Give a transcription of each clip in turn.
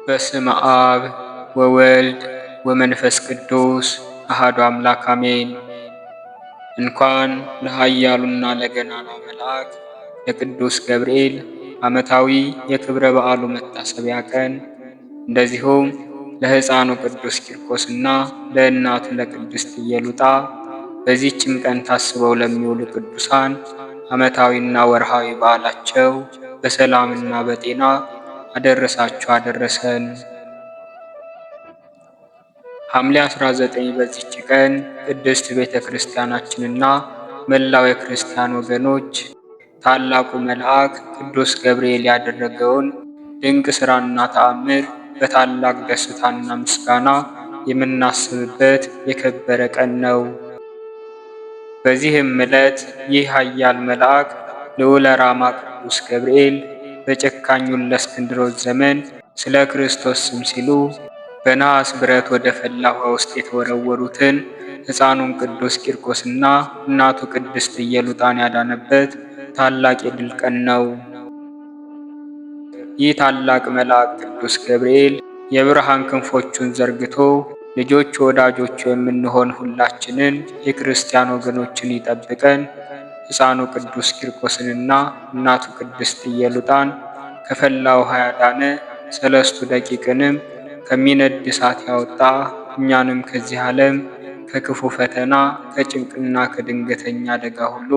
በስመ አብ ወወልድ ወመንፈስ ቅዱስ አሐዱ አምላክ አሜን። እንኳን ለኃያሉና ለገናናው መልአክ ለቅዱስ ገብርኤል ዓመታዊ የክብረ በዓሉ መታሰቢያ ቀን እንደዚሁም ለሕፃኑ ቅዱስ ቂርቆስና ለእናቱ ለቅድስት ኢየሉጣ በዚህችም ቀን ታስበው ለሚውሉ ቅዱሳን ዓመታዊና ወርሃዊ በዓላቸው በሰላምና በጤና አደረሳችሁ አደረሰን። ሐምሌ 19 በዚች ቀን ቅድስት ቤተ ክርስቲያናችንና መላው የክርስቲያን ወገኖች ታላቁ መልአክ ቅዱስ ገብርኤል ያደረገውን ድንቅ ሥራና ተአምር በታላቅ ደስታና ምስጋና የምናስብበት የከበረ ቀን ነው። በዚህም ዕለት ይህ ኃያል መልአክ ልዑለ ራማ ቅዱስ ገብርኤል በጨካኙ ለእስክንድሮስ ዘመን ስለ ክርስቶስ ስም ሲሉ በነሐስ ብረት ወደ ፈላ ውሃ ውስጥ የተወረወሩትን ሕፃኑን ቅዱስ ቂርቆስና እናቱ ቅድስት ኢየሉጣን ያዳነበት ታላቅ የድል ቀን ነው። ይህ ታላቅ መልአክ ቅዱስ ገብርኤል የብርሃን ክንፎቹን ዘርግቶ ልጆቹ ወዳጆቹ የምንሆን ሁላችንን የክርስቲያን ወገኖችን ይጠብቀን። ሕፃኑ ቅዱስ ቂርቆስንና እናቱ ቅድስት ኢየሉጣን ከፈላ ውሃ ያዳነ ሰለስቱ ደቂቅንም ከሚነድ እሳት ያወጣ እኛንም ከዚህ ዓለም ከክፉ ፈተና ከጭንቅና ከድንገተኛ አደጋ ሁሉ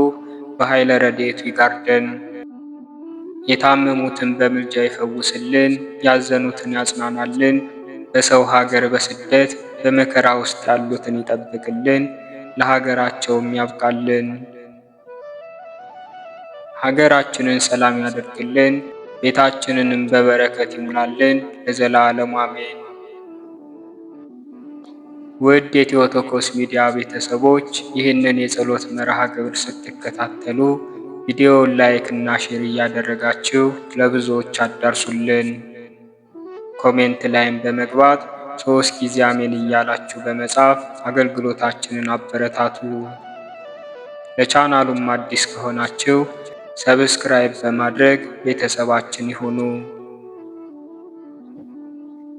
በኃይለ ረድኤቱ ይጋርደን። የታመሙትን በምልጃ ይፈውስልን፣ ያዘኑትን ያጽናናልን፣ በሰው ሀገር በስደት በመከራ ውስጥ ያሉትን ይጠብቅልን፣ ለሀገራቸውም ያብቃልን። ሀገራችንን ሰላም ያደርግልን፣ ቤታችንንም በበረከት ይሙላልን ለዘላለሙ አሜን። ውድ የቴዎቶኮስ ሚዲያ ቤተሰቦች ይህንን የጸሎት መርሃ ግብር ስትከታተሉ ቪዲዮውን ላይክ እና ሼር እያደረጋችሁ ለብዙዎች አዳርሱልን። ኮሜንት ላይም በመግባት 3 ጊዜ አሜን እያላችሁ በመጻፍ አገልግሎታችንን አበረታቱ። ለቻናሉም አዲስ ከሆናችሁ ሰብስክራይብ በማድረግ ቤተሰባችን ይሁኑ።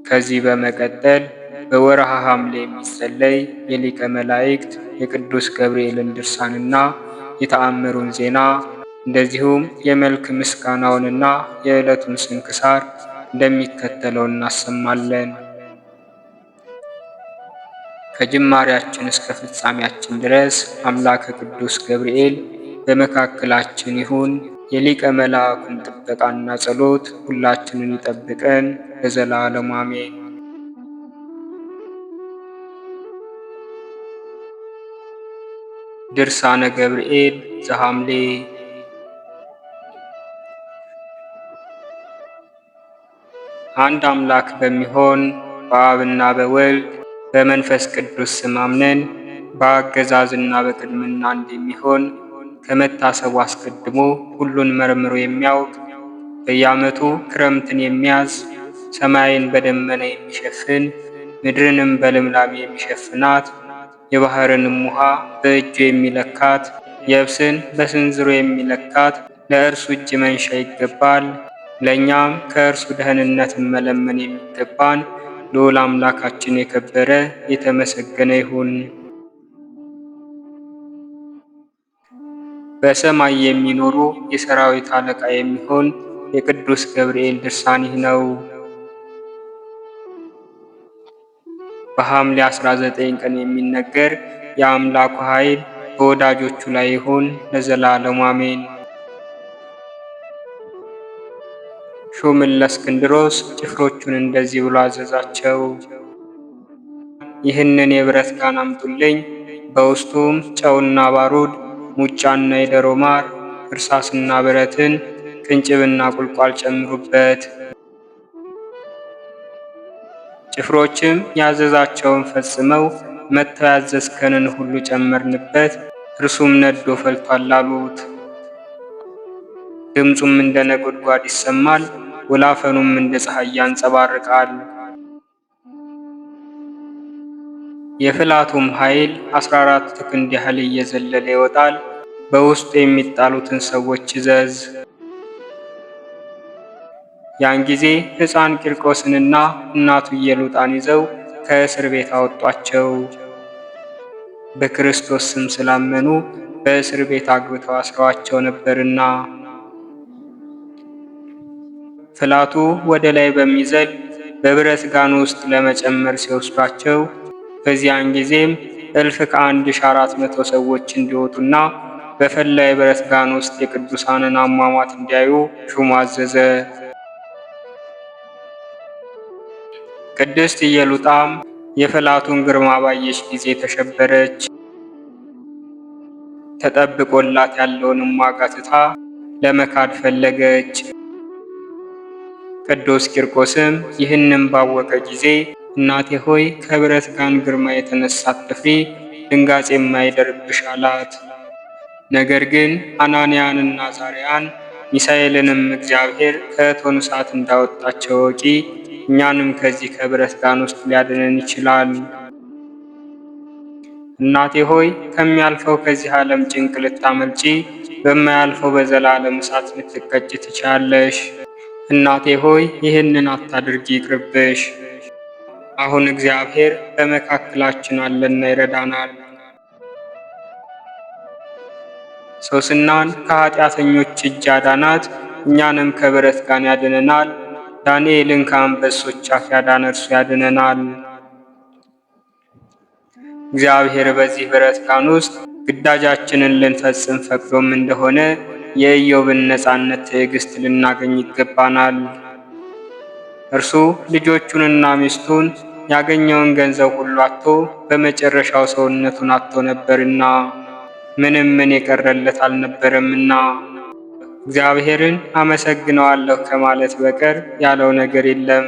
ከዚህ በመቀጠል በወርሃ ሐምሌ የሚጸለይ የሊቀ መላእክት የቅዱስ ገብርኤልን ድርሳንና የተአምሩን ዜና እንደዚሁም የመልክ ምስጋናውንና የዕለቱን ስንክሳር እንደሚከተለው እናሰማለን። ከጅማሬያችን እስከ ፍጻሜያችን ድረስ አምላከ ቅዱስ ገብርኤል በመካከላችን ይሁን። የሊቀ መላእክቱን ጥበቃና ጸሎት ሁላችንን ይጠብቀን ለዘላለሙ አሜን። ድርሳነ ገብርኤል ዘሐምሌ። አንድ አምላክ በሚሆን በአብና በወልድ በመንፈስ ቅዱስ ስም አምነን በአገዛዝና በቅድምና አንድ የሚሆን ከመታሰቡ አስቀድሞ ሁሉን መርምሮ የሚያውቅ በየዓመቱ ክረምትን የሚያዝ ሰማይን በደመና የሚሸፍን ምድርንም በልምላሜ የሚሸፍናት የባህርንም ውሃ በእጁ የሚለካት የብስን በስንዝሮ የሚለካት ለእርሱ እጅ መንሻ ይገባል። ለእኛም ከእርሱ ደህንነትን መለመን የሚገባን ልዑል አምላካችን የከበረ የተመሰገነ ይሁን። በሰማይ የሚኖሩ የሰራዊት አለቃ የሚሆን የቅዱስ ገብርኤል ድርሳን ይህ ነው። በሐምሌ 19 ቀን የሚነገር የአምላኩ ኃይል በወዳጆቹ ላይ ይሁን ለዘላለሙ አሜን። ሹምን ለእስክንድሮስ ጭፍሮቹን እንደዚህ ብሎ አዘዛቸው። ይህንን የብረት ጋን አምጡልኝ፣ በውስጡም ጨውና ባሩድ፣ ሙጫና የደሮ ማር፣ እርሳስና ብረትን፣ ቅንጭብና ቁልቋል ጨምሩበት። ጭፍሮችም ያዘዛቸውን ፈጽመው መጥተው ያዘዝከንን ሁሉ ጨመርንበት፣ እርሱም ነዶ ፈልቷል አሉት። ድምፁም እንደ ነጎድጓድ ይሰማል፣ ወላፈኑም እንደ ፀሐይ ያንጸባርቃል። የፍላቱም ኃይል 14 ክንድ ያህል እየዘለለ ይወጣል። በውስጡ የሚጣሉትን ሰዎች እዘዝ። ያን ጊዜ ሕፃን ቂርቆስንና እናቱ ኢየሉጣን ይዘው ከእስር ቤት አወጧቸው። በክርስቶስ ስም ስላመኑ በእስር ቤት አግብተው አስረዋቸው ነበርና። ፍላቱ ወደ ላይ በሚዘል በብረት ጋን ውስጥ ለመጨመር ሲወስዷቸው በዚያን ጊዜም እልፍ ከ1400 ሰዎች እንዲወጡና በፈላ የብረት ጋን ውስጥ የቅዱሳንን አሟሟት እንዲያዩ ሹሙ አዘዘ። ቅድስት ኢየሉጣም የፍላቱን ግርማ ባየች ጊዜ ተሸበረች። ተጠብቆላት ያለውንም ዋጋ ትታ ለመካድ ፈለገች። ቅዱስ ቂርቆስም ይህንም ባወቀ ጊዜ እናቴ ሆይ ከብረት ጋን ግርማ የተነሳ አትፍሪ፣ ድንጋጼ የማይደርብሽ አላት። ነገር ግን አናንያንና አዛርያን ሚሳኤልንም እግዚአብሔር ከእቶነ እሳት እንዳወጣቸው ወቂ፣ እኛንም ከዚህ ከብረት ጋን ውስጥ ሊያድነን ይችላል። እናቴ ሆይ ከሚያልፈው ከዚህ ዓለም ጭንቅ ልታመልጪ፣ በማያልፈው በዘላለም እሳት ልትቀጭ ትችያለሽ። እናቴ ሆይ ይህንን አታድርጊ፣ ይቅርብሽ። አሁን እግዚአብሔር በመካከላችን አለና ይረዳናል። ሶስናን ከኃጢአተኞች እጅ አዳናት፣ እኛንም ከብረት ጋን ያድነናል። ዳንኤልን ከአንበሶች አፍ ያዳነ እርሱ ያድነናል። እግዚአብሔር በዚህ ብረት ጋን ውስጥ ግዳጃችንን ልንፈጽም ፈቅዶም እንደሆነ የኢዮብን ነፃነት ትዕግስት ልናገኝ ይገባናል። እርሱ ልጆቹንና ሚስቱን ያገኘውን ገንዘብ ሁሉ አጥቶ በመጨረሻው ሰውነቱን አጥቶ ነበርና ምንም ምን የቀረለት አልነበረምና እግዚአብሔርን አመሰግነዋለሁ ከማለት በቀር ያለው ነገር የለም።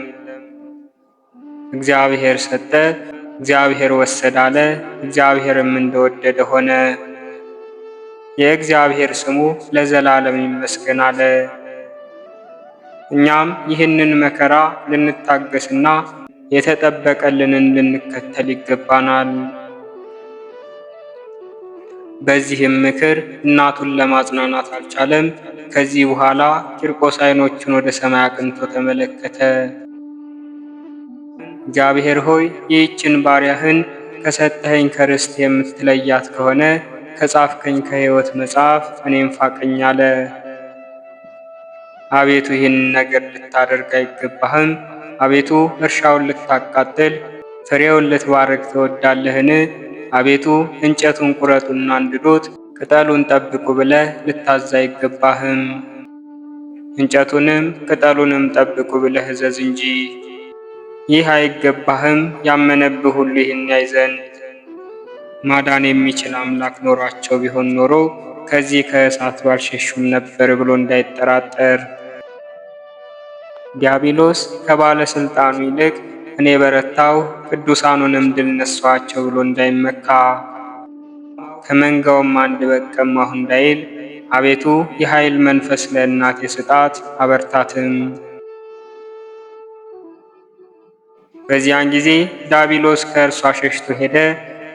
እግዚአብሔር ሰጠ፣ እግዚአብሔር ወሰደ አለ፣ እግዚአብሔርም እንደወደደ ሆነ። የእግዚአብሔር ስሙ ለዘላለም ይመስገን አለ። እኛም ይህንን መከራ ልንታገስና የተጠበቀልንን ልንከተል ይገባናል። በዚህም ምክር እናቱን ለማጽናናት አልቻለም። ከዚህ በኋላ ቂርቆስ ዓይኖቹን ወደ ሰማይ አቅንቶ ተመለከተ። እግዚአብሔር ሆይ ይህችን ባሪያህን ከሰጠኸኝ ከርስት የምትለያት ከሆነ ከጻፍከኝ ከሕይወት መጽሐፍ እኔም ፋቀኝ አለ። አቤቱ ይህን ነገር ልታደርግ አይገባህም። አቤቱ እርሻውን ልታቃጥል ፍሬውን ልትባርክ ትወዳለህን? አቤቱ እንጨቱን ቁረጡና አንድዶት ቅጠሉን ጠብቁ ብለህ ልታዝ አይገባህም። እንጨቱንም ቅጠሉንም ጠብቁ ብለህ እዘዝ እንጂ። ይህ አይገባህም። ያመነብህ ሁሉ ይህን ያይ ዘንድ ማዳን የሚችል አምላክ ኖሯቸው ቢሆን ኖሮ ከዚህ ከእሳት ባልሸሹም ነበር ብሎ እንዳይጠራጠር። ዲያብሎስ ከባለስልጣኑ ይልቅ እኔ በረታው ቅዱሳኑንም ድል ነሷቸው ብሎ እንዳይመካ፣ ከመንጋውም አንድ በግ ቀማሁ እንዳይል አቤቱ የኃይል መንፈስ ለእናቴ ስጣት አበርታትም። በዚያን ጊዜ ዲያብሎስ ከእርሷ ሸሽቶ ሄደ።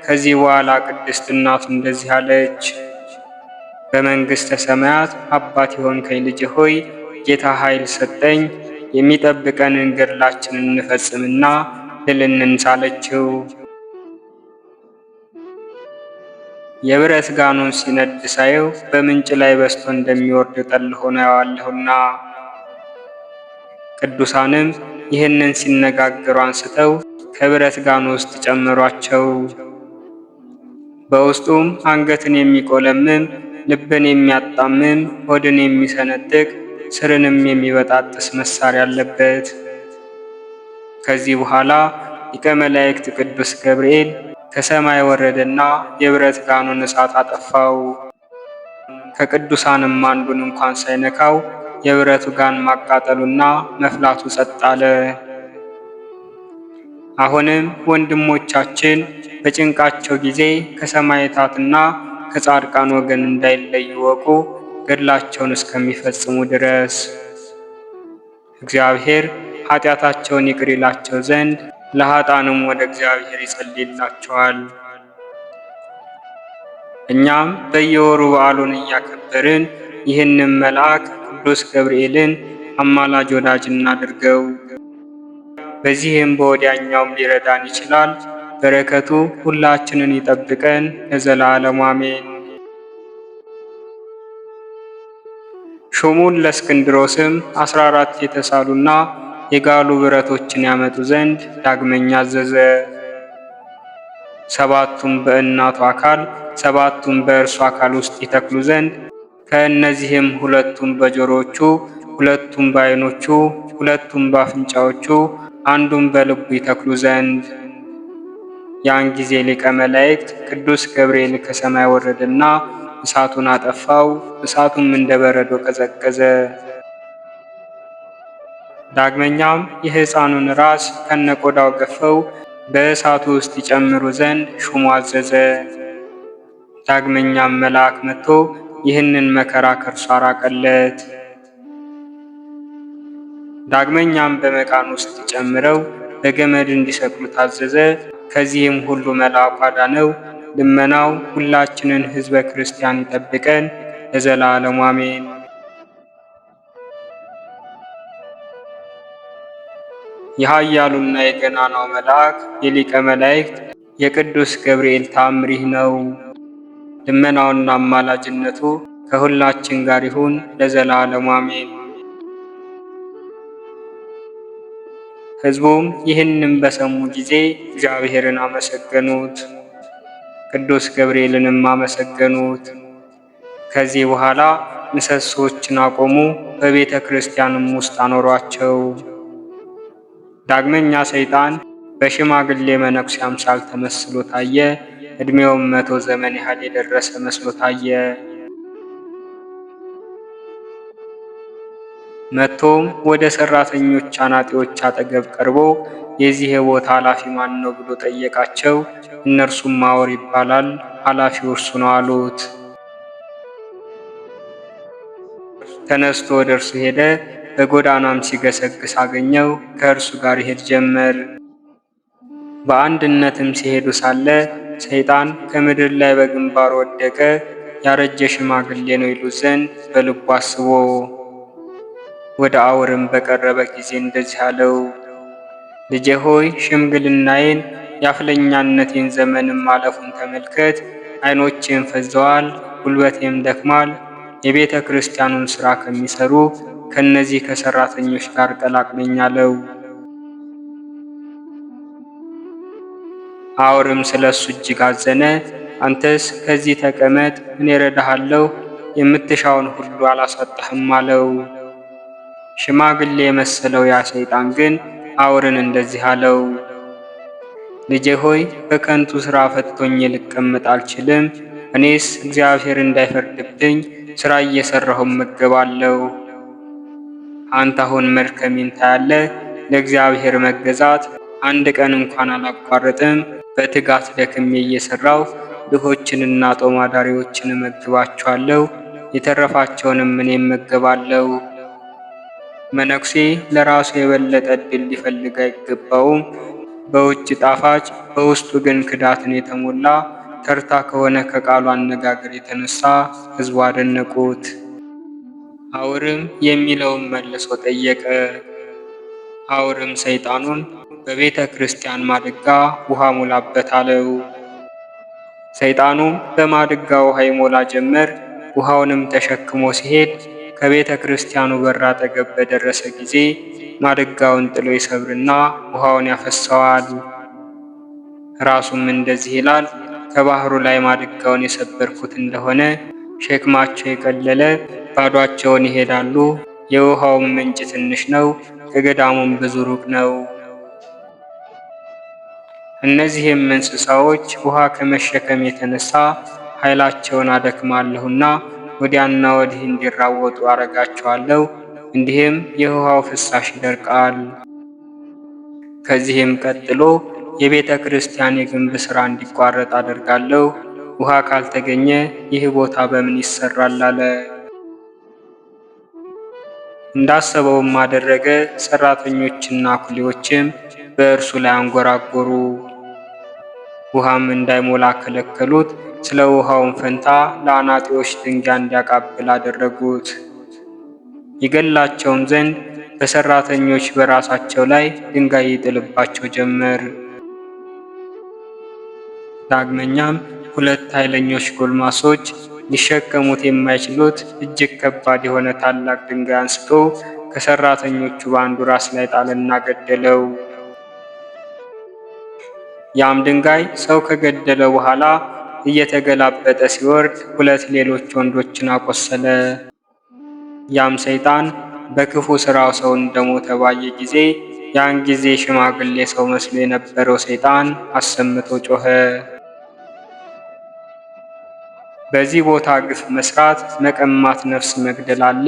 ከዚህ በኋላ ቅድስት እናቱ እንደዚህ አለች። በመንግሥተ ሰማያት አባት የሆንከኝ ልጄ ሆይ ጌታ ኃይል ሰጠኝ፣ የሚጠብቀንን ገድላችንን እንፈጽምና ድል እንንሳ አለችው። የብረት ጋኑን ሲነድ ሳየው በምንጭ ላይ በስቶ እንደሚወርድ ጠል ሆኖ አየዋለሁና። ቅዱሳንም ይህንን ሲነጋገሩ አንስተው ከብረት ጋኑ ውስጥ ጨመሯቸው። በውስጡም አንገትን የሚቆለምም ልብን የሚያጣምም ሆድን የሚሰነጥቅ ስርንም የሚበጣጥስ መሳሪያ አለበት። ከዚህ በኋላ ሊቀ መላእክት ቅዱስ ገብርኤል ከሰማይ ወረደና የብረት ጋኑን እሳት አጠፋው። ከቅዱሳንም አንዱን እንኳን ሳይነካው የብረቱ ጋን ማቃጠሉና መፍላቱ ጸጥ አለ። አሁንም ወንድሞቻችን በጭንቃቸው ጊዜ ከሰማዕታትና ከጻድቃን ወገን እንዳይለዩ ወቁ፣ ገድላቸውን እስከሚፈጽሙ ድረስ። እግዚአብሔር ኃጢአታቸውን ይቅር ይላቸው ዘንድ ለኃጥአንም ወደ እግዚአብሔር ይጸልይላቸዋል። እኛም በየወሩ በዓሉን እያከበርን ይህንን መልአክ ቅዱስ ገብርኤልን አማላጅ ወዳጅ እናድርገው። በዚህም በወዲያኛውም ሊረዳን ይችላል። በረከቱ ሁላችንን ይጠብቀን ለዘላለሙ አሜን። ሹሙን ለእስክንድሮስም 14 የተሳሉና የጋሉ ብረቶችን ያመጡ ዘንድ ዳግመኛ አዘዘ። ሰባቱም በእናቱ አካል ሰባቱም በእርሱ አካል ውስጥ ይተክሉ ዘንድ ከእነዚህም ሁለቱም በጆሮቹ፣ ሁለቱም በዓይኖቹ፣ ሁለቱም በአፍንጫዎቹ፣ አንዱም በልቡ ይተክሉ ዘንድ። ያን ጊዜ ሊቀ መላእክት ቅዱስ ገብርኤል ከሰማይ ወረደና እሳቱን አጠፋው። እሳቱም እንደ በረዶ ቀዘቀዘ። ዳግመኛም የሕፃኑን ራስ ከነቆዳው ገፈው በእሳቱ ውስጥ ይጨምሩ ዘንድ ሹሙ አዘዘ። ዳግመኛም መልአክ መጥቶ ይህንን መከራ ከእርሱ አራቀለት። ዳግመኛም በመቃን ውስጥ ጨምረው በገመድ እንዲሰቅሉ ታዘዘ። ከዚህም ሁሉ መልአኩ አዳነው። ልመናው ሁላችንን ሕዝበ ክርስቲያን ይጠብቀን ለዘላለሙ አሜን። የኃያሉና የገናናው መልአክ የሊቀ መላእክት የቅዱስ ገብርኤል ተአምር ይህ ነው። ልመናውና አማላጅነቱ ከሁላችን ጋር ይሁን ለዘላለሙ አሜን። ሕዝቡም ይህንም በሰሙ ጊዜ እግዚአብሔርን አመሰገኑት፣ ቅዱስ ገብርኤልንም አመሰገኑት። ከዚህ በኋላ ምሰሶዎችን አቆሙ፣ በቤተ ክርስቲያንም ውስጥ አኖሯቸው። ዳግመኛ ሰይጣን በሽማግሌ መነኩሴ አምሳል ተመስሎ ታየ። ዕድሜውም 100 ዘመን ያህል የደረሰ መስሎ ታየ። መጥቶም ወደ ሰራተኞች አናጢዎች አጠገብ ቀርቦ የዚህ ቦታ ኃላፊ ማን ነው ብሎ ጠየቃቸው። እነርሱም ማወር ይባላል፣ ኃላፊው እርሱ ነው አሉት። ተነስቶ ወደ እርሱ ሄደ። በጎዳናም ሲገሰግስ አገኘው። ከእርሱ ጋር ይሄድ ጀመር። በአንድነትም ሲሄዱ ሳለ ሰይጣን ከምድር ላይ በግንባር ወደቀ። ያረጀ ሽማግሌ ነው ይሉት ዘንድ በልቡ አስቦ ወደ አውርም በቀረበ ጊዜ እንደዚህ አለው፣ ልጄ ሆይ ሽምግልናዬን የአፍለኛነቴን ዘመንም ማለፉን ተመልከት። ዓይኖቼም ፈዘዋል፣ ጉልበቴም ደክሟል። የቤተ ክርስቲያኑን ሥራ ከሚሰሩ ከነዚህ ከሰራተኞች ጋር ቀላቅለኝ አለው። አውርም ስለ እሱ እጅግ አዘነ። አንተስ ከዚህ ተቀመጥ፣ እኔ እረዳሃለሁ፣ የምትሻውን ሁሉ አላሳጣህም አለው። ሽማግሌ የመሰለው ያ ሰይጣን ግን አውርን እንደዚህ አለው፣ ልጄ ሆይ በከንቱ ሥራ ፈትቶኝ ልቀመጥ አልችልም። እኔስ እግዚአብሔር እንዳይፈርድብኝ ሥራ እየሠራሁ እመገባለሁ። አንተ አሁን መድከሜን ታያለህ። ለእግዚአብሔር መገዛት አንድ ቀን እንኳን አላቋርጥም። በትጋት ደክሜ እየሠራሁ ድሆችንና ጦም አዳሪዎችን እመግባቸዋለሁ፣ የተረፋቸውንም እኔ እመገባለሁ። መነኩሴ ለራሱ የበለጠ ዕድል ሊፈልግ አይገባውም። በውጭ ጣፋጭ በውስጡ ግን ክዳትን የተሞላ ተርታ ከሆነ ከቃሉ አነጋገር የተነሳ ሕዝቡ አደነቁት። አውርም የሚለውን መልሶ ጠየቀ። አውርም ሰይጣኑን በቤተ ክርስቲያን ማድጋ ውሃ ሙላበት አለው። ሰይጣኑም በማድጋ ውሃ ይሞላ ጀመር። ውሃውንም ተሸክሞ ሲሄድ ከቤተ ክርስቲያኑ በር አጠገብ በደረሰ ጊዜ ማድጋውን ጥሎ ይሰብርና ውሃውን ያፈሰዋል። ራሱም እንደዚህ ይላል፣ ከባህሩ ላይ ማድጋውን የሰበርኩት እንደሆነ ሸክማቸው የቀለለ ባዷቸውን ይሄዳሉ። የውሃውም ምንጭ ትንሽ ነው፣ ከገዳሙም ብዙ ሩቅ ነው። እነዚህም እንስሳዎች ውሃ ከመሸከም የተነሳ ኃይላቸውን አደክማለሁና ወዲያና ወዲህ እንዲራወጡ አረጋቸዋለሁ። እንዲህም የውሃው ፍሳሽ ይደርቃል። ከዚህም ቀጥሎ የቤተ ክርስቲያን የግንብ ሥራ እንዲቋረጥ አደርጋለሁ። ውሃ ካልተገኘ ይህ ቦታ በምን ይሰራል አለ። እንዳሰበውም አደረገ። ሰራተኞችና ኩሊዎችም በእርሱ ላይ አንጎራጎሩ፣ ውሃም እንዳይሞላ ከለከሉት። ስለ ውሃውን ፈንታ ለአናጢዎች ድንጋይ እንዲያቃብል አደረጉት። ይገላቸውም ዘንድ በሰራተኞች በራሳቸው ላይ ድንጋይ ይጥልባቸው ጀመር። ዳግመኛም ሁለት ኃይለኞች ጎልማሶች ሊሸከሙት የማይችሉት እጅግ ከባድ የሆነ ታላቅ ድንጋይ አንስቶ ከሰራተኞቹ በአንዱ ራስ ላይ ጣለና ገደለው። ያም ድንጋይ ሰው ከገደለ በኋላ እየተገላበጠ ሲወርድ ሁለት ሌሎች ወንዶችን አቆሰለ። ያም ሰይጣን በክፉ ስራው ሰው እንደሞተ ባየ ጊዜ ያን ጊዜ ሽማግሌ ሰው መስሎ የነበረው ሰይጣን አሰምቶ ጮኸ። በዚህ ቦታ ግፍ መስራት፣ መቀማት፣ ነፍስ መግደል አለ።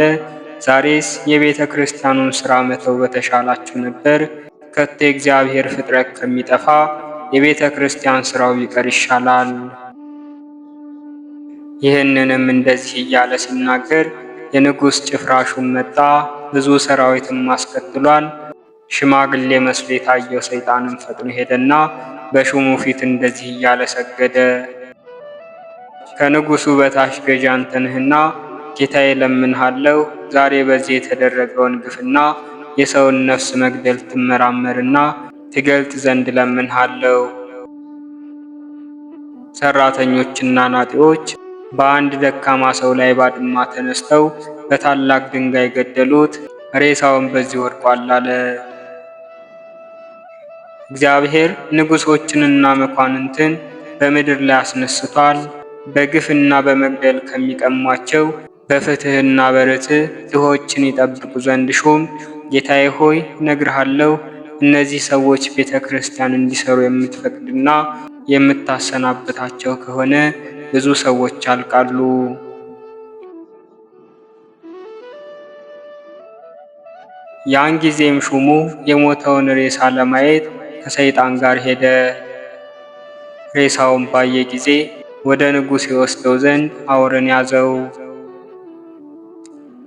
ዛሬስ የቤተ ክርስቲያኑን ሥራ መተው በተሻላችሁ ነበር። ከቶ የእግዚአብሔር ፍጥረት ከሚጠፋ የቤተ ክርስቲያን ሥራው ቢቀር ይሻላል። ይህንንም እንደዚህ እያለ ሲናገር የንጉሥ ጭፍራ ሹም መጣ፣ ብዙ ሰራዊትም አስከትሏል። ሽማግሌ መስሎ የታየው ሰይጣንም ፈጥኖ ሄደና በሹሙ ፊት እንደዚህ እያለ ሰገደ። ከንጉሡ በታች ገዢ አንተ ነህና ጌታዬ እለምንሃለሁ፣ ዛሬ በዚህ የተደረገውን ግፍና የሰውን ነፍስ መግደል ትመራመርና ትገልጥ ዘንድ እለምንሃለሁ። ሰራተኞችና ናጢዎች በአንድ ደካማ ሰው ላይ ባድማ ተነስተው በታላቅ ድንጋይ ገደሉት፣ ሬሳውን በዚህ ወድቋል አለ። እግዚአብሔር ንጉሶችንና መኳንንትን በምድር ላይ አስነስቷል። በግፍና በመግደል ከሚቀሟቸው በፍትህና በርትዕ ድሆችን ይጠብቁ ዘንድ ሹም። ጌታዬ ሆይ እነግርሃለሁ፣ እነዚህ ሰዎች ቤተ ክርስቲያን እንዲሰሩ የምትፈቅድና የምታሰናብታቸው ከሆነ ብዙ ሰዎች ያልቃሉ። ያን ጊዜም ሹሙ የሞተውን ሬሳ ለማየት ከሰይጣን ጋር ሄደ። ሬሳውን ባየ ጊዜ ወደ ንጉሥ የወስደው ዘንድ አውርን ያዘው።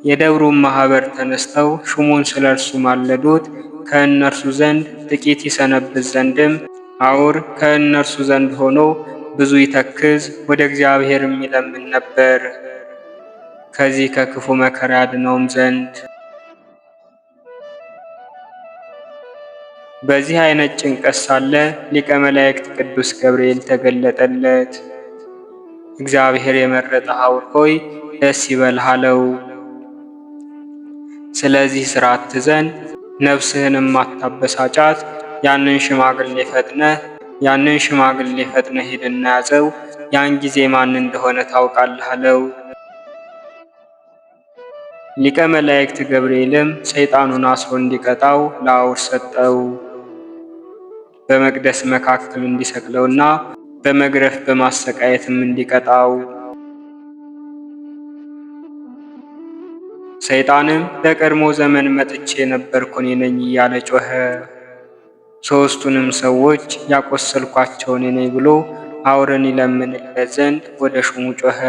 የደብሩም ማኅበር ተነስተው ሹሙን ስለ እርሱ ማለዱት። ከእነርሱ ዘንድ ጥቂት ይሰነብት ዘንድም አውር ከእነርሱ ዘንድ ሆኖ ብዙ ይተክዝ፣ ወደ እግዚአብሔርም ይለምን ነበር፣ ከዚህ ከክፉ መከራ ያድነውም ዘንድ። በዚህ አይነት ጭንቀት ሳለ ሊቀ መላእክት ቅዱስ ገብርኤል ተገለጠለት። እግዚአብሔር የመረጠህ አውር ሆይ ደስ ይበልህ አለው። ስለዚህ ሥራ አትዘን፣ ነፍስህንም አታበሳጫት። ያንን ሽማግሌ ፈጥነህ ሂድና ያዘው፣ ያን ጊዜ ማን እንደሆነ ታውቃለህ አለው። ሊቀ መላእክት ገብርኤልም ሰይጣኑን አስሮ እንዲቀጣው ለአውር ሰጠው። በመቅደስ መካከል እንዲሰቅለውና በመግረፍ በማሰቃየትም እንዲቀጣው። ሰይጣንም በቀድሞ ዘመን መጥቼ የነበርኩ እኔ ነኝ እያለ ጮኸ። ሦስቱንም ሰዎች ያቆሰልኳቸው እኔ ነኝ ብሎ አውርን ይለምንለት ዘንድ ወደ ሹሙ ጮኸ።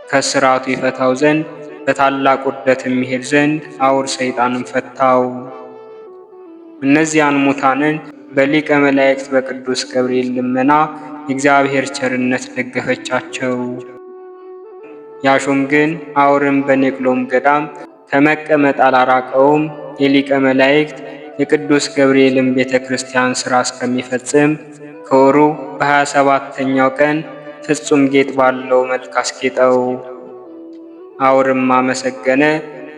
ከስራቱ ይፈታው ዘንድ በታላቅ ውርደት የሚሄድ ዘንድ አውር ሰይጣንን ፈታው። እነዚያን ሙታንን በሊቀ መላእክት በቅዱስ ገብርኤል ልመና የእግዚአብሔር ቸርነት ደገፈቻቸው። ያሹም ግን አውርን በኔቅሎም ገዳም ከመቀመጥ አላራቀውም። የሊቀ መላእክት የቅዱስ ገብርኤልን ቤተ ክርስቲያን ሥራ እስከሚፈጽም ከወሩ በ27ኛው ቀን ፍጹም ጌጥ ባለው መልክ አስጌጠው። አውርም አመሰገነ፣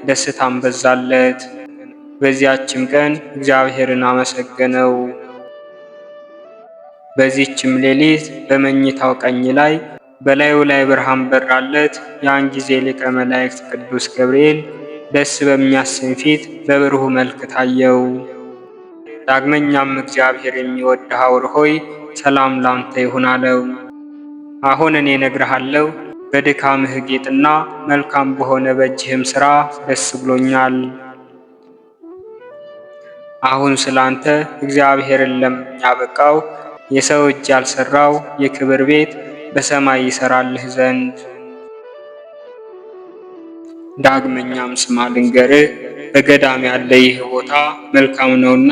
ደስታም በዛለት። በዚያችም ቀን እግዚአብሔርን አመሰገነው። በዚህችም ሌሊት በመኝታው ቀኝ ላይ በላዩ ላይ ብርሃን በራለት። ያን ጊዜ ሊቀ መላእክት ቅዱስ ገብርኤል ደስ በሚያሰኝ ፊት በብሩህ መልክ ታየው። ዳግመኛም እግዚአብሔር የሚወድህ አውር ሆይ ሰላም ላንተ ይሁን አለው። አሁን እኔ እነግርሃለሁ፣ በድካምህ ጌጥና መልካም በሆነ በእጅህም ሥራ ደስ ብሎኛል። አሁን ስላንተ እግዚአብሔርን ለምኝ ያበቃው የሰው እጅ ያልሰራው የክብር ቤት በሰማይ ይሰራልህ ዘንድ። ዳግመኛም ስማ ልንገርህ፣ በገዳም ያለ ይህ ቦታ መልካም ነውና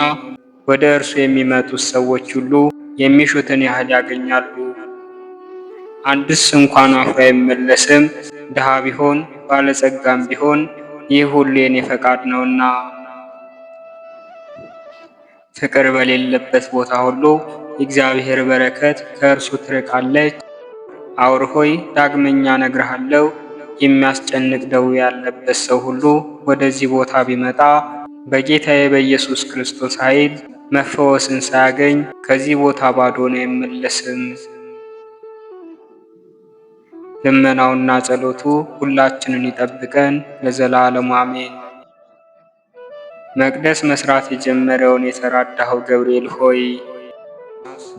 ወደ እርሱ የሚመጡት ሰዎች ሁሉ የሚሹትን ያህል ያገኛሉ። አንድስ እንኳን አፍሮ አይመለስም። ድሃ ቢሆን ባለጸጋም ቢሆን ይህ ሁሉ የኔ ፈቃድ ነውና። ፍቅር በሌለበት ቦታ ሁሉ የእግዚአብሔር በረከት ከእርሱ ትርቃለች። አውር ሆይ ዳግመኛ እነግርሃለሁ፣ የሚያስጨንቅ ደዌ ያለበት ሰው ሁሉ ወደዚህ ቦታ ቢመጣ በጌታዬ በኢየሱስ ክርስቶስ ኃይል መፈወስን ሳያገኝ ከዚህ ቦታ ባዶን አይመለስም። ልመናውና ጸሎቱ ሁላችንን ይጠብቀን ለዘላለሙ አሜን። መቅደስ መስራት የጀመረውን የተራዳኸው ገብርኤል ሆይ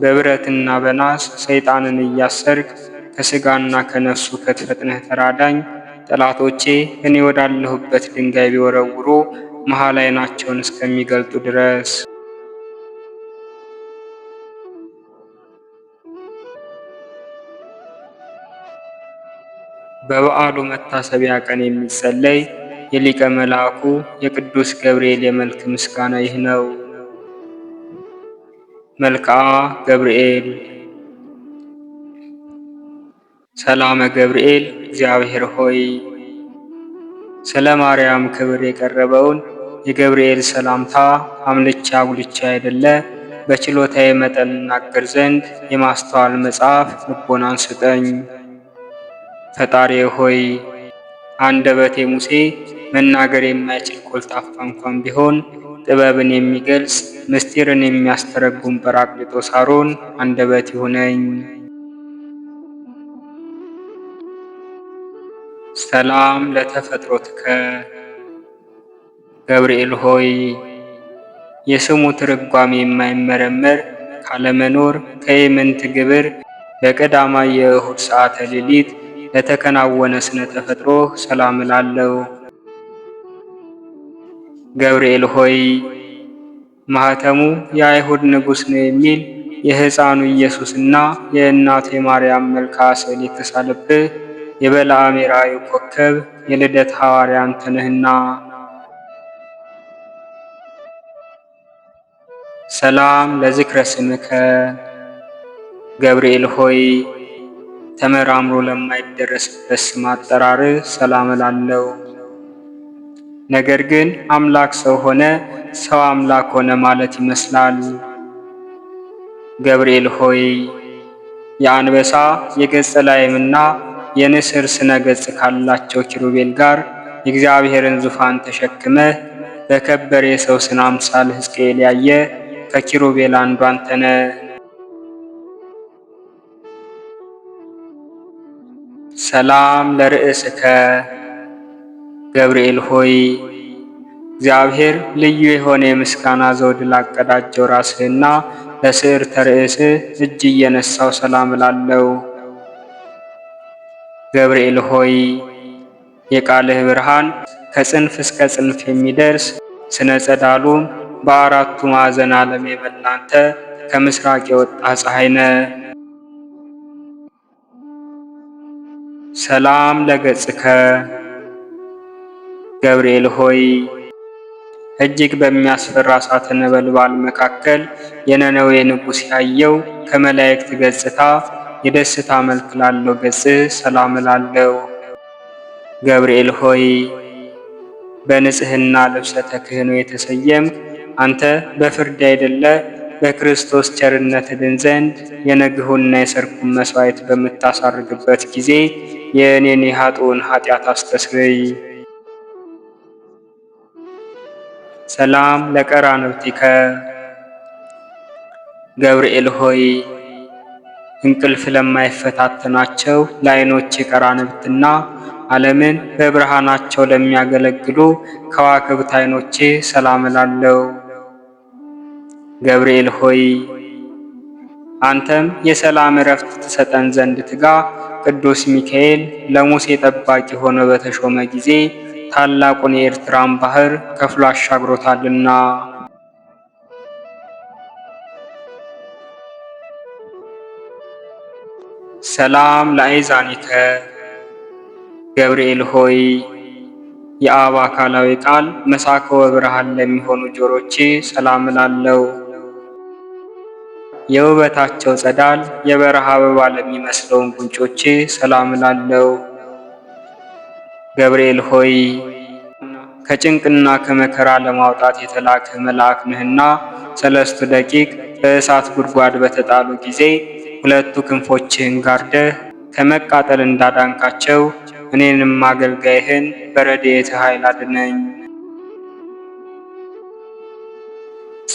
በብረትና በናስ ሰይጣንን እያሰርክ ከሥጋና ከነፍሱ ፈጥነህ ተራዳኝ። ጠላቶቼ እኔ ወዳለሁበት ድንጋይ ቢወረውሩ መሃል ዓይናቸውን እስከሚገልጡ ድረስ። በበዓሉ መታሰቢያ ቀን የሚጸለይ የሊቀ መልአኩ የቅዱስ ገብርኤል የመልክ ምስጋና ይህ ነው። መልክዓ ገብርኤል። ሰላመ ገብርኤል እግዚአብሔር ሆይ ስለ ማርያም ክብር የቀረበውን የገብርኤል ሰላምታ አምልቻ አጉልቻ አይደለ በችሎታዬ መጠን እናገር ዘንድ የማስተዋል መጽሐፍ ልቦናን ስጠኝ። ፈጣሪ ሆይ አንደበቴ ሙሴ መናገር የማይችል ኮልታፋ እንኳን ቢሆን ጥበብን የሚገልጽ ምስጢርን የሚያስተረጉም ጰራቅሊጦስ አሮን አንደበት ይሁነኝ። ሰላም ለተፈጥሮትከ ገብርኤል ሆይ የስሙ ትርጓሜ የማይመረመር ካለመኖር ከኢምንት ግብር በቀዳማይ የእሁድ ሰዓተ ሌሊት ለተከናወነ ስነ ተፈጥሮ ሰላም እላለሁ። ገብርኤል ሆይ ማኅተሙ የአይሁድ ንጉሥ ነው የሚል የሕፃኑ ኢየሱስና የእናቱ የማርያም መልክዓ ስዕል የተሳለብህ የበለዓም የራእዩ ኮከብ የልደት ሐዋርያ አንተ ነህና። ሰላም ለዝክረ ስምከ ገብርኤል ሆይ ተመራምሮ ለማይደረስበት ስም አጠራርህ ሰላም እላለሁ። ነገር ግን አምላክ ሰው ሆነ፣ ሰው አምላክ ሆነ ማለት ይመስላል። ገብርኤል ሆይ የአንበሳ የገጸ ላይምና የንስር ስነ ገጽ ካላቸው ኪሩቤል ጋር የእግዚአብሔርን ዙፋን ተሸክመህ በከበረ የሰው ስነ አምሳል ሕዝቅኤል ያየ ከኪሩቤል አንዱ አንተ ነህ። ሰላም ለርእስከ ገብርኤል ሆይ እግዚአብሔር ልዩ የሆነ የምስጋና ዘውድ ላቀዳጀው ራስህና ለስዕርተ ርእስህ እጅ እየነሳው ሰላም እላለሁ። ገብርኤል ሆይ የቃልህ ብርሃን ከጽንፍ እስከ ጽንፍ የሚደርስ ስነ ጸዳሉም በአራቱ ማዕዘን ዓለም የመላንተ ከምስራቅ የወጣህ ፀሐይ ነህ። ሰላም ለገጽከ ገብርኤል ሆይ እጅግ በሚያስፈራ እሳተ ነበልባል መካከል የነነዌ ንጉሥ ያየው ከመላእክት ገጽታ የደስታ መልክ ላለው ገጽህ ሰላም እላለሁ። ገብርኤል ሆይ በንጽሕና ልብሰ ተክህኖ የተሰየምክ አንተ በፍርድ አይደለ በክርስቶስ ቸርነት ድን ዘንድ የነግሁና የሰርኩን መሥዋዕት በምታሳርግበት ጊዜ የእኔን የኃጥኡን ኃጢአት አስተስርይ። ሰላም ለቀራንብቲከ ገብርኤል ሆይ እንቅልፍ ለማይፈታተናቸው ለዓይኖች ቀራንብትና ዓለምን በብርሃናቸው ለሚያገለግሉ ከዋክብት ዓይኖቼ ሰላም እላለሁ። ገብርኤል ሆይ አንተም የሰላም ዕረፍት ትሰጠን ዘንድ ትጋ። ቅዱስ ሚካኤል ለሙሴ ጠባቂ ሆኖ በተሾመ ጊዜ ታላቁን የኤርትራን ባህር ከፍሎ አሻግሮታልና። ሰላም ለአይዛኒከ ገብርኤል ሆይ የአብ አካላዊ ቃል መሳከወ ብርሃን ለሚሆኑ ጆሮቼ ሰላም እላለሁ። የውበታቸው ጸዳል የበረሃ አበባ ለሚመስለውን ጉንጮቼ ሰላም እላለሁ። ገብርኤል ሆይ ከጭንቅና ከመከራ ለማውጣት የተላከ መልአክ ነህና 3 ደቂቅ በእሳት ጉድጓድ በተጣሉ ጊዜ 2 ክንፎችህን ጋርደህ ከመቃጠል እንዳዳንካቸው እኔንም አገልጋይህን በረድኤትህ ኃይል አድነኝ።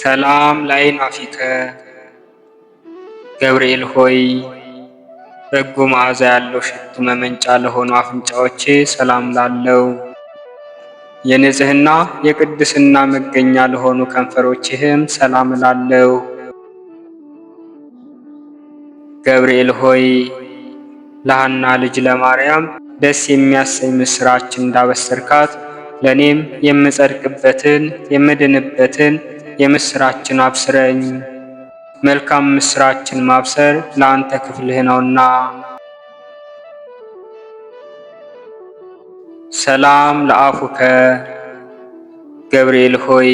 ሰላም ለአዕናፊከ ገብርኤል ሆይ በጎ መዓዛ ያለው ሽቱ መመንጫ ለሆኑ አፍንጫዎቼ ሰላም ላለው። የንጽህና የቅድስና መገኛ ለሆኑ ከንፈሮችህም ሰላም ላለው። ገብርኤል ሆይ ለሐና ልጅ ለማርያም ደስ የሚያሰኝ ምስራች እንዳበሰርካት ለእኔም የምጸድቅበትን የምድንበትን የምስራችን አብስረኝ። መልካም ምስራችን ማብሰር ለአንተ ክፍልህ ነውና። ሰላም ለአፉከ ገብርኤል ሆይ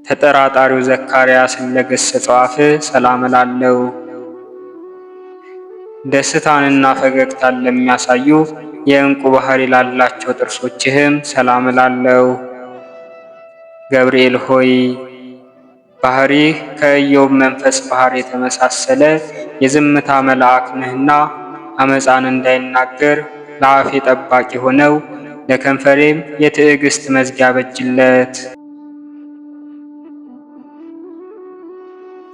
ተጠራጣሪው ዘካርያስን ለገሰጸው አፍህ ሰላም እላለሁ። ደስታንና ፈገግታን ለሚያሳዩ የዕንቁ ባህሪ ላላቸው ጥርሶችህም ሰላም እላለሁ። ገብርኤል ሆይ ባህሪህ ከኢዮብ መንፈስ ባህር የተመሳሰለ የዝምታ መልአክ ነህና አመፃን እንዳይናገር ለአፌ ጠባቂ ሆነው ለከንፈሬም የትዕግስት መዝጊያ በጅለት።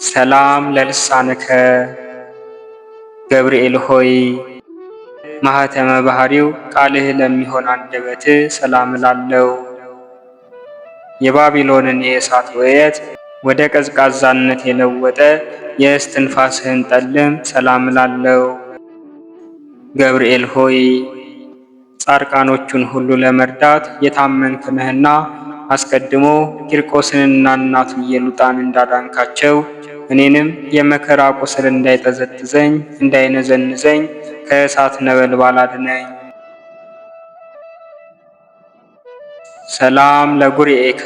ሰላም ለልሳንከ ገብርኤል ሆይ ማኅተመ ባህሪው ቃልህ ለሚሆን አንደበትህ ሰላም እላለሁ። የባቢሎንን የእሳት ውዕየት ወደ ቀዝቃዛነት የለወጠ የእስትንፋስህን ጠልም ሰላም እላለሁ። ገብርኤል ሆይ ጻድቃኖቹን ሁሉ ለመርዳት የታመንክ ነህና አስቀድሞ ቂርቆስንና እናቱ ኢየሉጣን እንዳዳንካቸው እኔንም የመከራ ቁስል እንዳይጠዘጥዘኝ እንዳይነዘንዘኝ ከእሳት ነበልባል አድነኝ። ሰላም ለጉርኤከ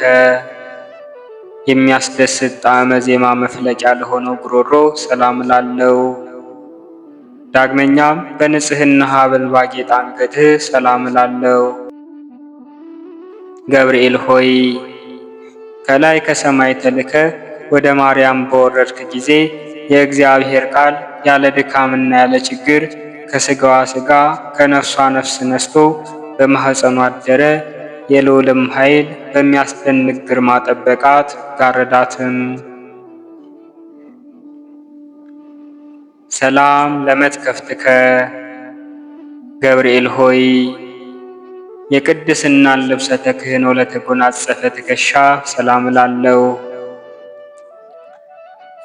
የሚያስደስት ጣዕመ ዜማ መፍለቂያ ለሆነው ጉሮሮ ሰላም እላለሁ። ዳግመኛም በንጽህና ሐብል ባጌጠ አንገትህ ሰላም እላለሁ። ገብርኤል ሆይ ከላይ ከሰማይ ተልከ ወደ ማርያም በወረድክ ጊዜ የእግዚአብሔር ቃል ያለ ድካምና ያለ ችግር ከሥጋዋ ሥጋ ከነፍሷ ነፍስ ነስቶ በማኅፀኗ አደረ። የልዑልም ኃይል በሚያስደንቅ ግርማ ጠበቃት ጋረዳትም። ሰላም ለመትከፍትከ ገብርኤል ሆይ የቅድስናን ልብሰ ተክህኖ ለተጎናጸፈ ትከሻ ሰላም እላለሁ።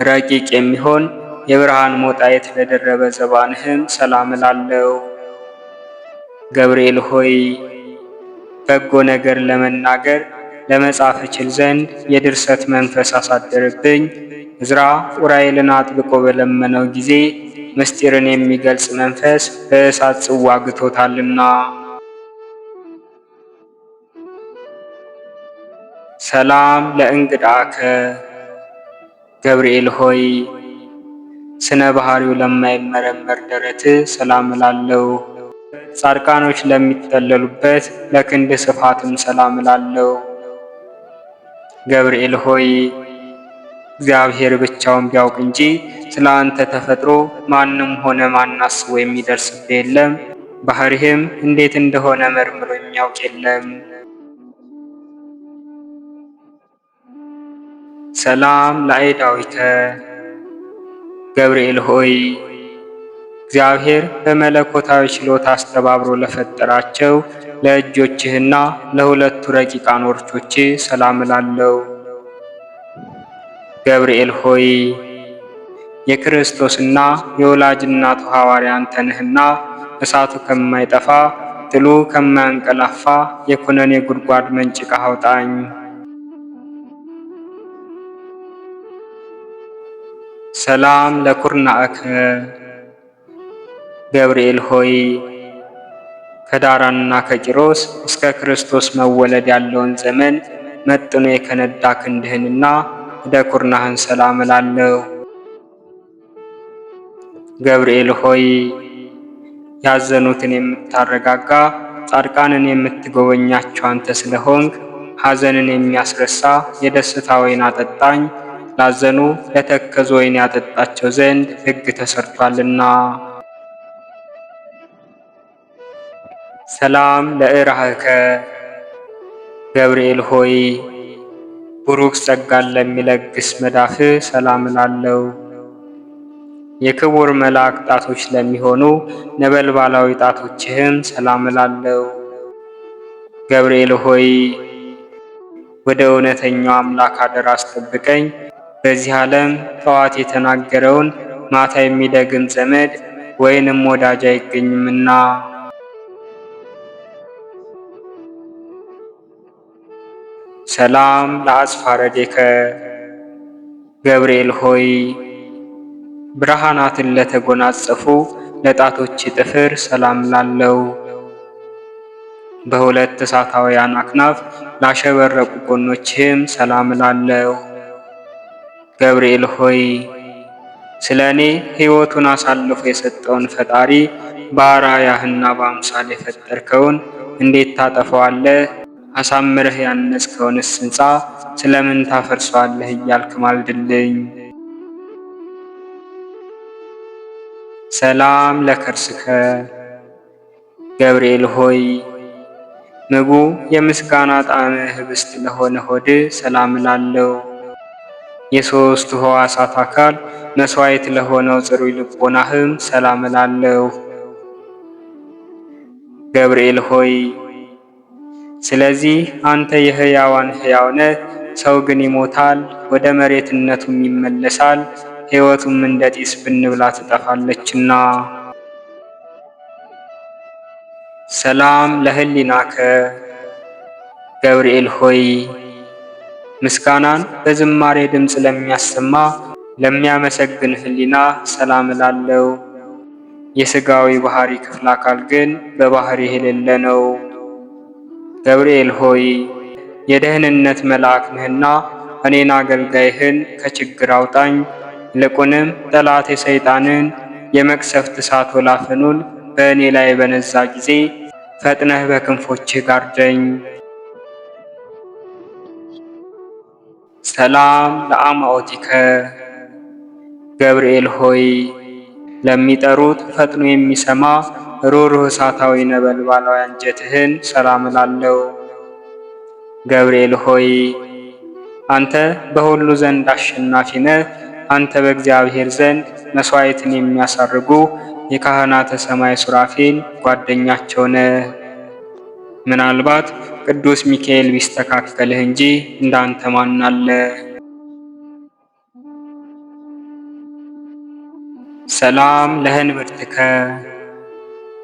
ረቂቅ የሚሆን የብርሃን ሞጣየት ለደረበ ዘባንህም ሰላም እላለሁ። ገብርኤል ሆይ በጎ ነገር ለመናገር ለመጻፍ እችል ዘንድ የድርሰት መንፈስ አሳደረብኝ። ዕዝራ ኡራኤልን አጥብቆ በለመነው ጊዜ ምስጢርን የሚገልጽ መንፈስ በእሳት ጽዋ ግቶታልና። ሰላም ለእንግዳከ ገብርኤል ሆይ ስነ ባህሪው ለማይመረመር ደረትህ ሰላም እላለሁ። ጻድቃኖች ለሚጠለሉበት ለክንድ ስፋትም ሰላም እላለሁ። ገብርኤል ሆይ እግዚአብሔር ብቻውን ቢያውቅ እንጂ ስለ አንተ ተፈጥሮ ማንም ሆነ ማን አስቦ የሚደርስብህ የለም። ባህሪህም እንዴት እንደሆነ መርምሮ የሚያውቅ የለም። ሰላም ለአይዳዊከ ገብርኤል ሆይ እግዚአብሔር በመለኮታዊ ችሎታ አስተባብሮ ለፈጠራቸው ለእጆችህና ለሁለቱ ረቂቃን ወርቾችህ ሰላም እላለሁ። ገብርኤል ሆይ የክርስቶስና የወላጅ እናቱ ሐዋርያ አንተ ነህና እሳቱ ከማይጠፋ ጥሉ ከማያንቀላፋ የኩነኔ ጉድጓድ መንጭቀህ አውጣኝ። ሰላም ለኩርናእከ ገብርኤል ሆይ ከዳራንና ከቂሮስ እስከ ክርስቶስ መወለድ ያለውን ዘመን መጥኖ የከነዳ ክንድህንና እደ ኩርናህን ሰላም እላለሁ። ገብርኤል ሆይ ያዘኑትን የምታረጋጋ ጻድቃንን የምትጎበኛቸው አንተ ስለሆንክ ሐዘንን የሚያስረሳ የደስታ ወይን አጠጣኝ። ላዘኑ ለተከዙ ወይን ያጠጣቸው ዘንድ ሕግ ተሰርቷልና። ሰላም ለእራህከ ገብርኤል ሆይ ቡሩክ ጸጋን ለሚለግስ መዳፍ ሰላም እላለሁ። የክቡር መልአክ ጣቶች ለሚሆኑ ነበልባላዊ ጣቶችህም ሰላም እላለሁ። ገብርኤል ሆይ ወደ እውነተኛው አምላክ አደራ አስጠብቀኝ። በዚህ ዓለም ጠዋት የተናገረውን ማታ የሚደግም ዘመድ ወይንም ወዳጅ አይገኝምና። ሰላም ለአጽፋረዴከ ገብርኤል ሆይ ብርሃናትን ለተጎናጸፉ ለጣቶች ጥፍር ሰላም ላለው። በሁለት እሳታውያን አክናፍ ላሸበረቁ ጎኖችህም ሰላም ላለው። ገብርኤል ሆይ ስለ እኔ ሕይወቱን አሳልፎ የሰጠውን ፈጣሪ በአርአያህና በአምሳል የፈጠርከውን እንዴት ታጠፈዋለህ? አሳምረህ ያነጽከውንስ ሕንፃ ስለምን ታፈርሰዋለህ? እያልክ ማልድልኝ። ሰላም ለከርስከ ገብርኤል ሆይ ምግቡ የምስጋና ጣዕመ ኅብስት ለሆነ ሆድ ሰላም እላለሁ። የሦስቱ ሕዋሳት አካል መሥዋዕት ለሆነው ጽሩይ ልቦናህም ሰላም እላለሁ። ገብርኤል ሆይ ስለዚህ አንተ የሕያዋን ሕያው ነህ። ሰው ግን ይሞታል፣ ወደ መሬትነቱም ይመለሳል። ሕይወቱም እንደ ጢስ ብንብላ ትጠፋለችና። ሰላም ለህሊናከ ገብርኤል ሆይ ምስጋናን በዝማሬ ድምፅ ለሚያሰማ ለሚያመሰግን ህሊና ሰላም እላለሁ። የሥጋዊ ባህሪ ክፍል አካል ግን በባህሪ የሌለ ነው። ገብርኤል ሆይ የደህንነት መልአክ ነህና እኔን አገልጋይህን ከችግር አውጣኝ። ይልቁንም ጠላት የሰይጣንን የመቅሰፍት እሳት ወላፈኑን በእኔ ላይ በነዛ ጊዜ ፈጥነህ በክንፎችህ ጋርደኝ። ሰላም ለአማኦቲከ ገብርኤል ሆይ ለሚጠሩት ፈጥኖ የሚሰማ ሩሩህ እሳታዊ ነበልባላዊ አንጀትህን ሰላም እላለሁ። ገብርኤል ሆይ አንተ በሁሉ ዘንድ አሸናፊ ነህ። አንተ በእግዚአብሔር ዘንድ መሥዋዕትን የሚያሳርጉ የካህናተ ሰማይ ሱራፌል ጓደኛቸው ነህ። ምናልባት ቅዱስ ሚካኤል ቢስተካከልህ እንጂ እንዳንተ ማን አለ? ሰላም ለህንብርትከ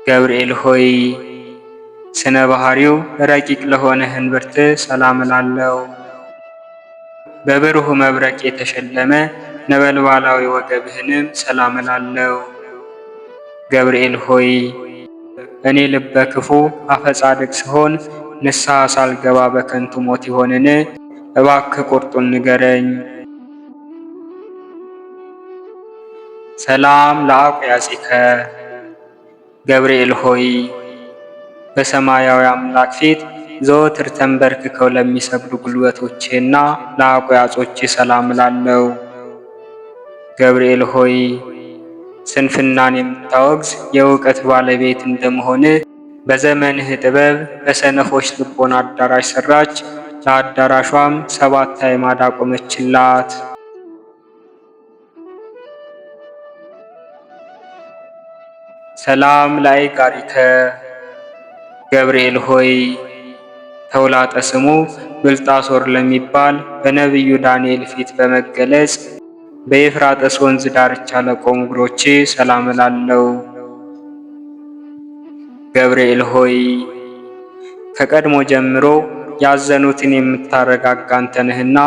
ገብርኤል ሆይ ስነ ባህሪው ረቂቅ ለሆነ ህንብርት ሰላም እላለሁ። በብሩህ መብረቅ የተሸለመ ነበልባላዊ ወገብህንም ሰላም እላለሁ። ገብርኤል ሆይ እኔ ልበ ክፉ አፈጻድቅ ስሆን ንስሐ ሳልገባ በከንቱ ሞት ይሆንን? እባክህ ቁርጡን ንገረኝ። ሰላም ለአቁያጺከ ገብርኤል ሆይ በሰማያዊ አምላክ ፊት ዘወትር ተንበርክከው ለሚሰግዱ ጉልበቶችህና ለአቁያጾችህ ሰላም እላለሁ። ገብርኤል ሆይ ስንፍናን የምታወግዝ የእውቀት ባለቤት እንደመሆንህ በዘመንህ ጥበብ በሰነፎች ልቦና አዳራሽ ሰራች። ለአዳራሿም 7 አዕማድ አቆመችላት። ሰላም ለአይጋሪከ ገብርኤል ሆይ ተውላጠ ስሙ ብልጣሶር ለሚባል በነቢዩ ዳንኤል ፊት በመገለጽ በኤፍራጥስ ወንዝ ዳርቻ ለቆሙ እግሮች ሰላም እላለሁ። ገብርኤል ሆይ ከቀድሞ ጀምሮ ያዘኑትን የምታረጋጋ አንተ ነህና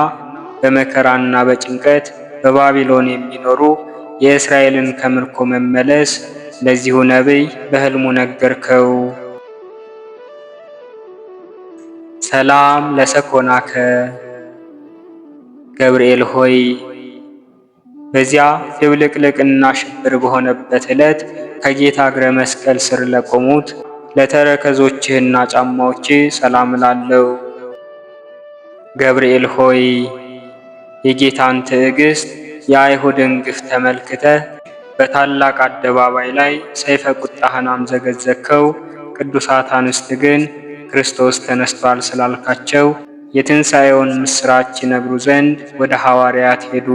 በመከራና በጭንቀት በባቢሎን የሚኖሩ የእስራኤልን ከምርኮ መመለስ ለዚሁ ነቢይ በሕልሙ ነገርከው። ሰላም ለሰኮናከ ገብርኤል ሆይ በዚያ ድብልቅልቅና ሽብር በሆነበት ዕለት ከጌታ እግረ መስቀል ስር ለቆሙት ለተረከዞችህና ጫማዎችህ ሰላም እላለሁ። ገብርኤል ሆይ የጌታን ትዕግስት የአይሁድን ግፍ ተመልክተህ በታላቅ አደባባይ ላይ ሰይፈ ቁጣህን አምዘገዘግከው። ቅዱሳት አንስት ግን ክርስቶስ ተነስቷል ስላልካቸው የትንሣኤውን ምስራች ይነግሩ ዘንድ ወደ ሐዋርያት ሄዱ።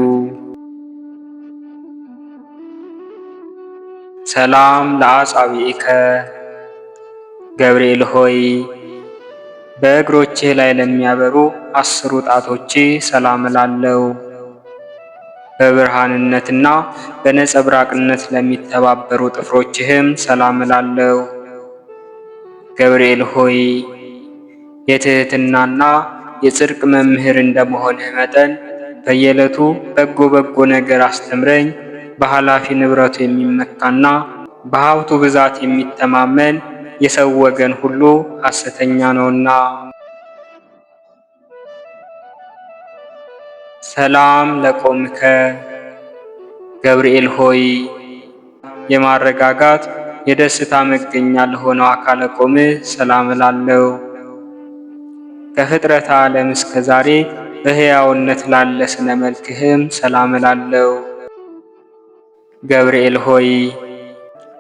ሰላም ለአጻብዒከ ገብርኤል ሆይ በእግሮችህ ላይ ለሚያበሩ 10 ጣቶችህ ሰላም እላለሁ። በብርሃንነትና በነጸብራቅነት ለሚተባበሩ ጥፍሮችህም ሰላም እላለሁ። ገብርኤል ሆይ የትህትናና የጽድቅ መምህር እንደመሆንህ መጠን በየዕለቱ በጎ በጎ ነገር አስተምረኝ። በኃላፊ ንብረቱ የሚመካና በሀብቱ ብዛት የሚተማመን የሰው ወገን ሁሉ ሐሰተኛ ነውና። ሰላም ለቆምከ ገብርኤል ሆይ የማረጋጋት የደስታ መገኛ ለሆነው አካለ ቆምህ ሰላም እላለሁ። ከፍጥረተ ዓለም እስከ ዛሬ በሕያውነት ላለ ስነ መልክህም ሰላም እላለሁ። ገብርኤል ሆይ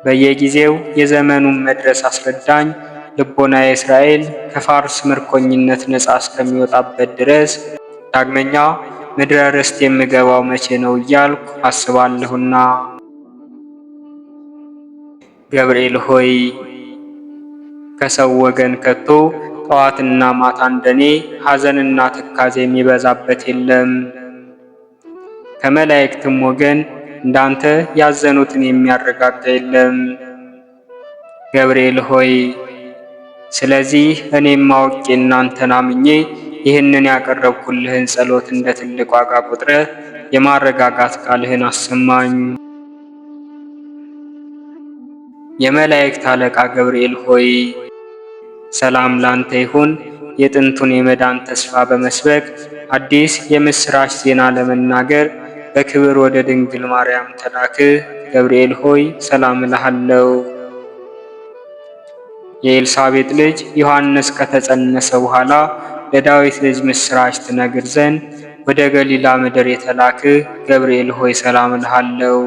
በየጊዜው የዘመኑን መድረስ አስረዳኝ። ልቦና እስራኤል ከፋርስ ምርኮኝነት ነፃ እስከሚወጣበት ድረስ ዳግመኛ ምድረ ርስት የምገባው መቼ ነው እያልኩ አስባለሁና። ገብርኤል ሆይ ከሰው ወገን ከቶ ጠዋትና ማታ እንደኔ ሐዘንና ትካዜ የሚበዛበት የለም። ከመላእክትም ወገን እንዳንተ ያዘኑትን የሚያረጋጋ የለም። ገብርኤል ሆይ ስለዚህ እኔም አውቄ እናንተን አምኜ ይህንን ያቀረብኩልህን ጸሎት እንደ ትልቅ ዋጋ ቁጥረህ የማረጋጋት ቃልህን አሰማኝ። የመላእክት አለቃ ገብርኤል ሆይ ሰላም ላንተ ይሁን። የጥንቱን የመዳን ተስፋ በመስበክ አዲስ የምስራች ዜና ለመናገር በክብር ወደ ድንግል ማርያም ተላክህ። ገብርኤል ሆይ ሰላም እልሃለሁ። የኤልሳቤጥ ልጅ ዮሐንስ ከተጸነሰ በኋላ ለዳዊት ልጅ ምስራች ትነግር ዘንድ ወደ ገሊላ ምድር የተላክህ ገብርኤል ሆይ ሰላም እልሃለሁ።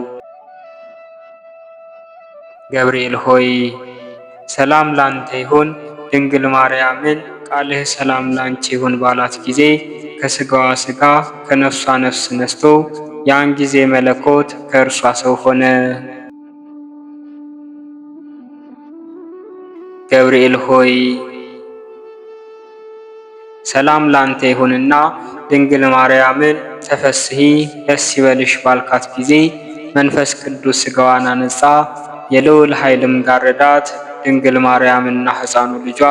ገብርኤል ሆይ ሰላም ላንተ ይሁን። ድንግል ማርያምን ቃልህ ሰላም ላንቺ ይሁን ባላት ጊዜ ከስጋዋ ስጋ ከነፍሷ ነፍስ ነስቶ ያን ጊዜ መለኮት ከእርሷ ሰው ሆነ። ገብርኤል ሆይ ሰላም ላንተ ይሁንና ድንግል ማርያምን ተፈስሒ ደስ ይበልሽ ባልካት ጊዜ መንፈስ ቅዱስ ስጋዋን አነጻ፣ የልዑል ኃይልም ጋረዳት። ድንግል ማርያምና ሕፃኑ ልጇ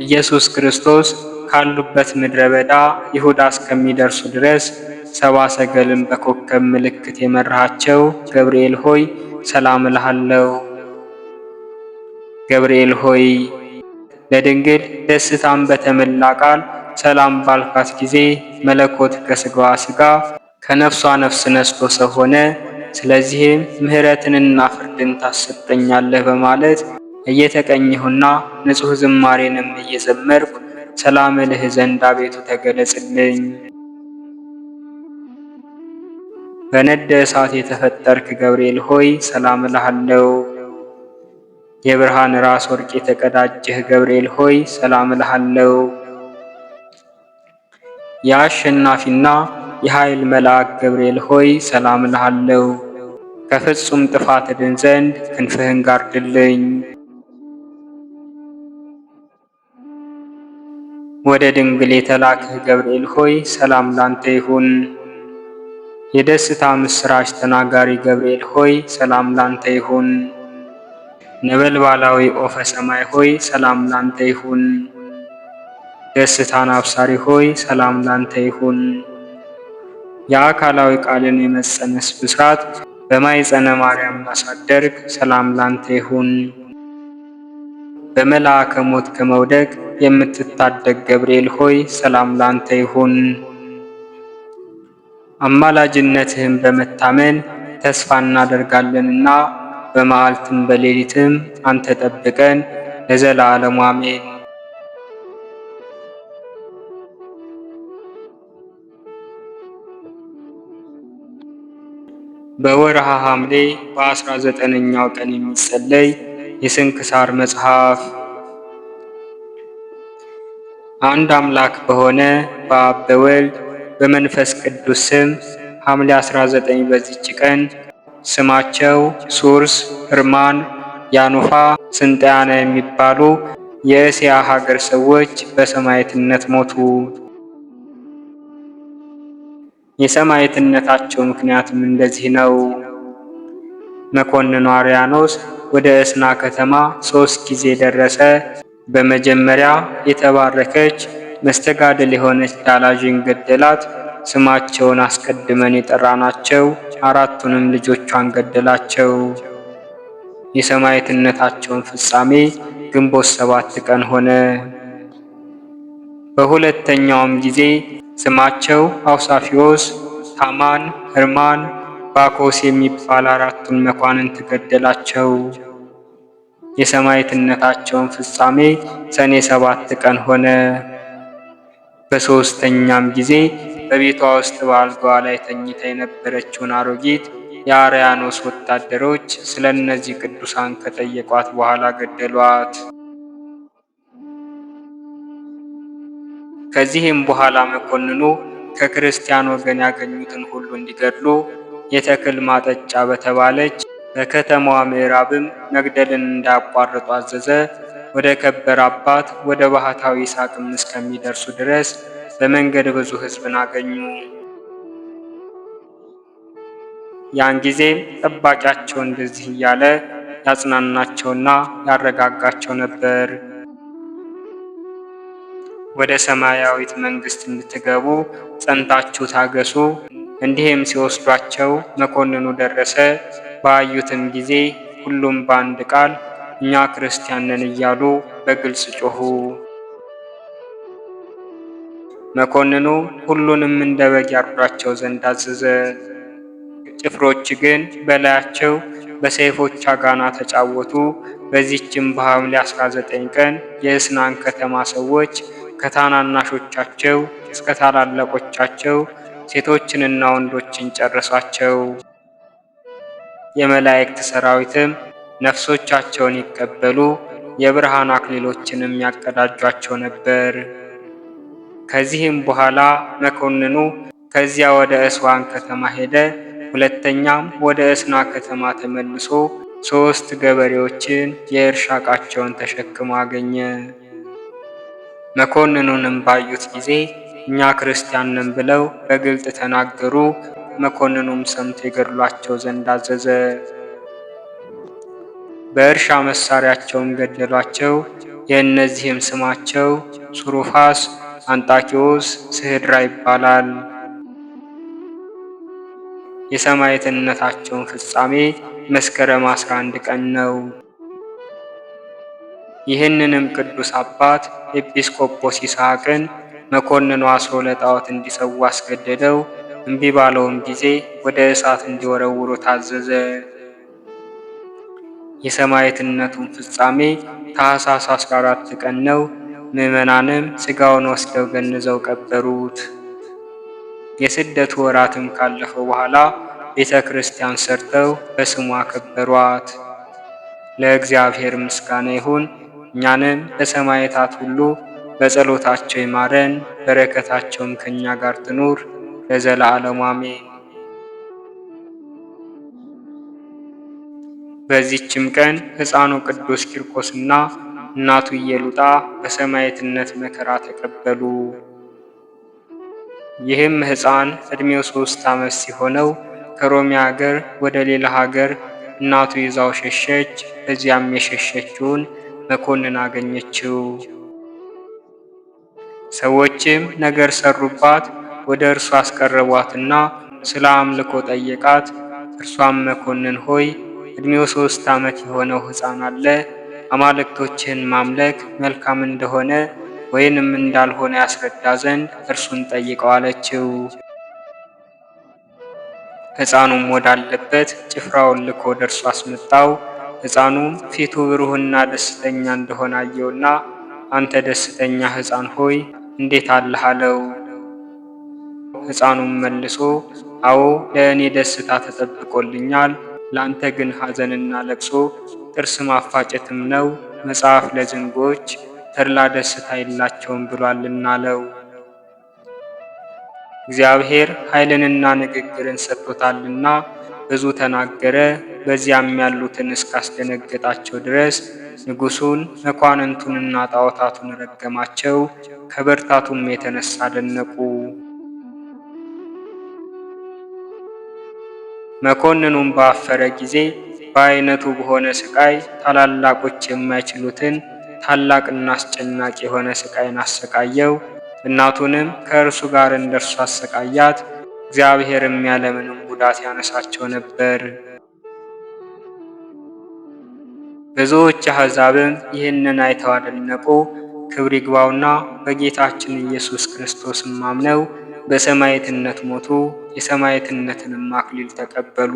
ኢየሱስ ክርስቶስ ካሉበት ምድረ በዳ ይሁዳ እስከሚደርሱ ድረስ ሰባ ሰገልን በኮከብ ምልክት የመራሃቸው ገብርኤል ሆይ ሰላም እልሃለሁ። ገብርኤል ሆይ ለድንግል ደስታን በተመላ ቃል ሰላም ባልካት ጊዜ መለኮት ከስጋዋ ስጋ ከነፍሷ ነፍስ ነስቶ ሰው ሆነ። ስለዚህም ምሕረትንና ፍርድን ታሰጠኛለህ በማለት እየተቀኘሁና ንጹሕ ዝማሬንም እየዘመርኩ ሰላም እልህ ዘንድ አቤቱ ተገለጽልኝ። በነደ እሳት የተፈጠርክ ገብርኤል ሆይ ሰላም እልሃለሁ። የብርሃን ራስ ወርቅ የተቀዳጀህ ገብርኤል ሆይ ሰላም እልሃለሁ። የአሸናፊና የኃይል መልአክ ገብርኤል ሆይ ሰላም እልሃለሁ። ከፍጹም ጥፋት እድን ዘንድ ክንፍህን ጋርድልኝ። ወደ ድንግል የተላክህ ገብርኤል ሆይ ሰላም ላንተ ይሁን። የደስታ ምስራች ተናጋሪ ገብርኤል ሆይ ሰላም ላንተ ይሁን። ነበልባላዊ ኦፈ ሰማይ ሆይ ሰላም ላንተ ይሁን። ደስታን አብሳሪ ሆይ ሰላም ላንተ ይሁን። የአካላዊ ቃልን የመጸነስ ብስራት በማኅፀነ ማርያም ማሳደርግ ሰላም ላንተ ይሁን። በመልአከ ሞት ከመውደቅ የምትታደግ ገብርኤል ሆይ ሰላም ላንተ ይሁን። አማላጅነትህን በመታመን ተስፋ እናደርጋለንና በመዓልትም በሌሊትም አንተ ጠብቀን። ለዘላለሙ አሜን። በወርሃ ሐምሌ በ19ኛው ቀን የሚጸለይ የስንክሳር መጽሐፍ። አንድ አምላክ በሆነ በአብ በወልድ በመንፈስ ቅዱስ ስም ሐምሌ 19 በዚች ቀን ስማቸው ሱርስ፣ ህርማን፣ ያኑፋ፣ ስንጥያና የሚባሉ የእስያ ሀገር ሰዎች በሰማዕትነት ሞቱ። የሰማዕትነታቸው ምክንያትም እንደዚህ ነው። መኮንኑ አርያኖስ ወደ እስና ከተማ 3 ጊዜ ደረሰ። በመጀመሪያ የተባረከች መስተጋድል የሆነች ዳላዥን ገደላት። ስማቸውን አስቀድመን የጠራናቸው 4ቱንም ልጆቿን ገደላቸው። የሰማዕትነታቸውን ፍጻሜ ግንቦት 7 ቀን ሆነ። በሁለተኛውም ጊዜ ስማቸው አውሳፊዮስ፣ ታማን፣ ህርማን፣ ባኮስ የሚባል 4ቱን መኳንንት ገደላቸው። የሰማዕትነታቸውን ፍጻሜ ሰኔ 7 ቀን ሆነ። በሦስተኛም ጊዜ በቤቷ ውስጥ በአልጋዋ ላይ ተኝታ የነበረችውን አሮጊት የአርያኖስ ወታደሮች ስለ እነዚህ ቅዱሳን ከጠየቋት በኋላ ገደሏት። ከዚህም በኋላ መኮንኑ ከክርስቲያን ወገን ያገኙትን ሁሉ እንዲገድሉ የተክል ማጠጫ በተባለች በከተማዋ ምዕራብም መግደልን እንዳያቋርጡ አዘዘ። ወደ ከበረ አባት ወደ ባህታዊ ይስሐቅም እስከሚደርሱ ድረስ በመንገድ ብዙ ሕዝብን አገኙ። ያን ጊዜም ጠባቂያቸው እንደዚህ እያለ ያጽናናቸውና ያረጋጋቸው ነበር። ወደ ሰማያዊት መንግሥት እንድትገቡ ጸንታችሁ ታገሱ። እንዲህም ሲወስዷቸው መኮንኑ ደረሰ። ባዩትም ጊዜ ሁሉም በአንድ ቃል እኛ ክርስቲያን ነን እያሉ በግልጽ ጮኹ። መኮንኑ ሁሉንም እንደ በግ ያርዷቸው ዘንድ አዘዘ። ጭፍሮች ግን በላያቸው በሰይፎች አጋና ተጫወቱ። በዚህችም በሐምሌ 19 ቀን የእስናን ከተማ ሰዎች ከታናናሾቻቸው እስከ ታላላቆቻቸው ሴቶችንና ወንዶችን ጨረሷቸው። የመላእክት ሰራዊትም ነፍሶቻቸውን ይቀበሉ የብርሃን አክሊሎችንም ያቀዳጇቸው ነበር። ከዚህም በኋላ መኮንኑ ከዚያ ወደ እስዋን ከተማ ሄደ። ሁለተኛም ወደ እስና ከተማ ተመልሶ 3 ገበሬዎችን የእርሻ ዕቃቸውን ተሸክሞ አገኘ። መኮንኑንም ባዩት ጊዜ እኛ ክርስቲያን ነን ብለው በግልጥ ተናገሩ። መኮንኑም ሰምቶ ይገድሏቸው ዘንድ አዘዘ። በእርሻ መሳሪያቸውም ገደሏቸው። የእነዚህም ስማቸው ሱሩፋስ፣ አንጣኪዎስ፣ ስህድራ ይባላል። የሰማዕትነታቸውን ፍጻሜ መስከረም 11 ቀን ነው። ይህንንም ቅዱስ አባት ኤጲስቆጶስ ይስሐቅን መኮንኑ አስሮ ለጣዖት እንዲሰዉ አስገደደው። እምቢ ባለውም ጊዜ ወደ እሳት እንዲወረውሩ ታዘዘ። የሰማዕትነቱን ፍጻሜ ታኅሳስ 14 ቀን ነው። ምዕመናንም ሥጋውን ወስደው ገንዘው ቀበሩት። የስደቱ ወራትም ካለፈው በኋላ ቤተ ክርስቲያን ሰርተው በስሙ አከበሯት። ለእግዚአብሔር ምስጋና ይሁን። እኛንም ለሰማዕታት ሁሉ በጸሎታቸው ይማረን፣ በረከታቸውም ከእኛ ጋር ትኑር ለዘላለሙ አሜን። በዚህችም ቀን ሕፃኑ ቅዱስ ቂርቆስና እናቱ ኢየሉጣ በሰማዕትነት መከራ ተቀበሉ። ይህም ሕፃን ዕድሜው 3 ዓመት ሲሆነው ከሮሚ ሀገር ወደ ሌላ ሀገር እናቱ ይዛው ሸሸች። በዚያም የሸሸችውን መኮንን አገኘችው። ሰዎችም ነገር ሰሩባት፣ ወደ እርሱ አስቀረቧትና ስለ አምልኮ ጠየቃት። እርሷም መኮንን ሆይ ዕድሜው 3 ዓመት የሆነው ሕፃን አለ። አማልክቶችህን ማምለክ መልካም እንደሆነ ወይንም እንዳልሆነ ያስረዳ ዘንድ እርሱን ጠይቀው አለችው። ሕፃኑም ወዳለበት ጭፍራውን ልኮ ወደ እርሱ አስመጣው። ሕፃኑም ፊቱ ብሩህና ደስተኛ እንደሆነ አየውና አንተ ደስተኛ ሕፃን ሆይ እንዴት አለህ አለው። ሕፃኑም መልሶ አዎ ለእኔ ደስታ ተጠብቆልኛል፣ ላንተ ግን ሐዘንና ለቅሶ ጥርስ ማፋጨትም ነው፣ መጽሐፍ ለዝንጎች ተድላ ደስታ የላቸውም ብሏልና አለው። እግዚአብሔር ኃይልንና ንግግርን ሰጥቶታልና ብዙ ተናገረ። በዚያም ያሉትን እስካስደነገጣቸው ድረስ ንጉሡን መኳንንቱንና ጣዖታቱን ረገማቸው። ከብርታቱም የተነሳ አደነቁ። መኮንኑም ባፈረ ጊዜ በአይነቱ በሆነ ስቃይ ታላላቆች የማይችሉትን ታላቅና አስጨናቂ የሆነ ስቃይን አሰቃየው። እናቱንም ከእርሱ ጋር እንደርሱ አሰቃያት። እግዚአብሔርም ያለምንም ጉዳት ያነሳቸው ነበር። ብዙዎች አሕዛብም ይህንን አይተው አደነቁ። ክብር ይግባውና በጌታችን ኢየሱስ ክርስቶስም አምነው በሰማዕትነት ሞቱ። የሰማዕትነትንም አክሊል ተቀበሉ።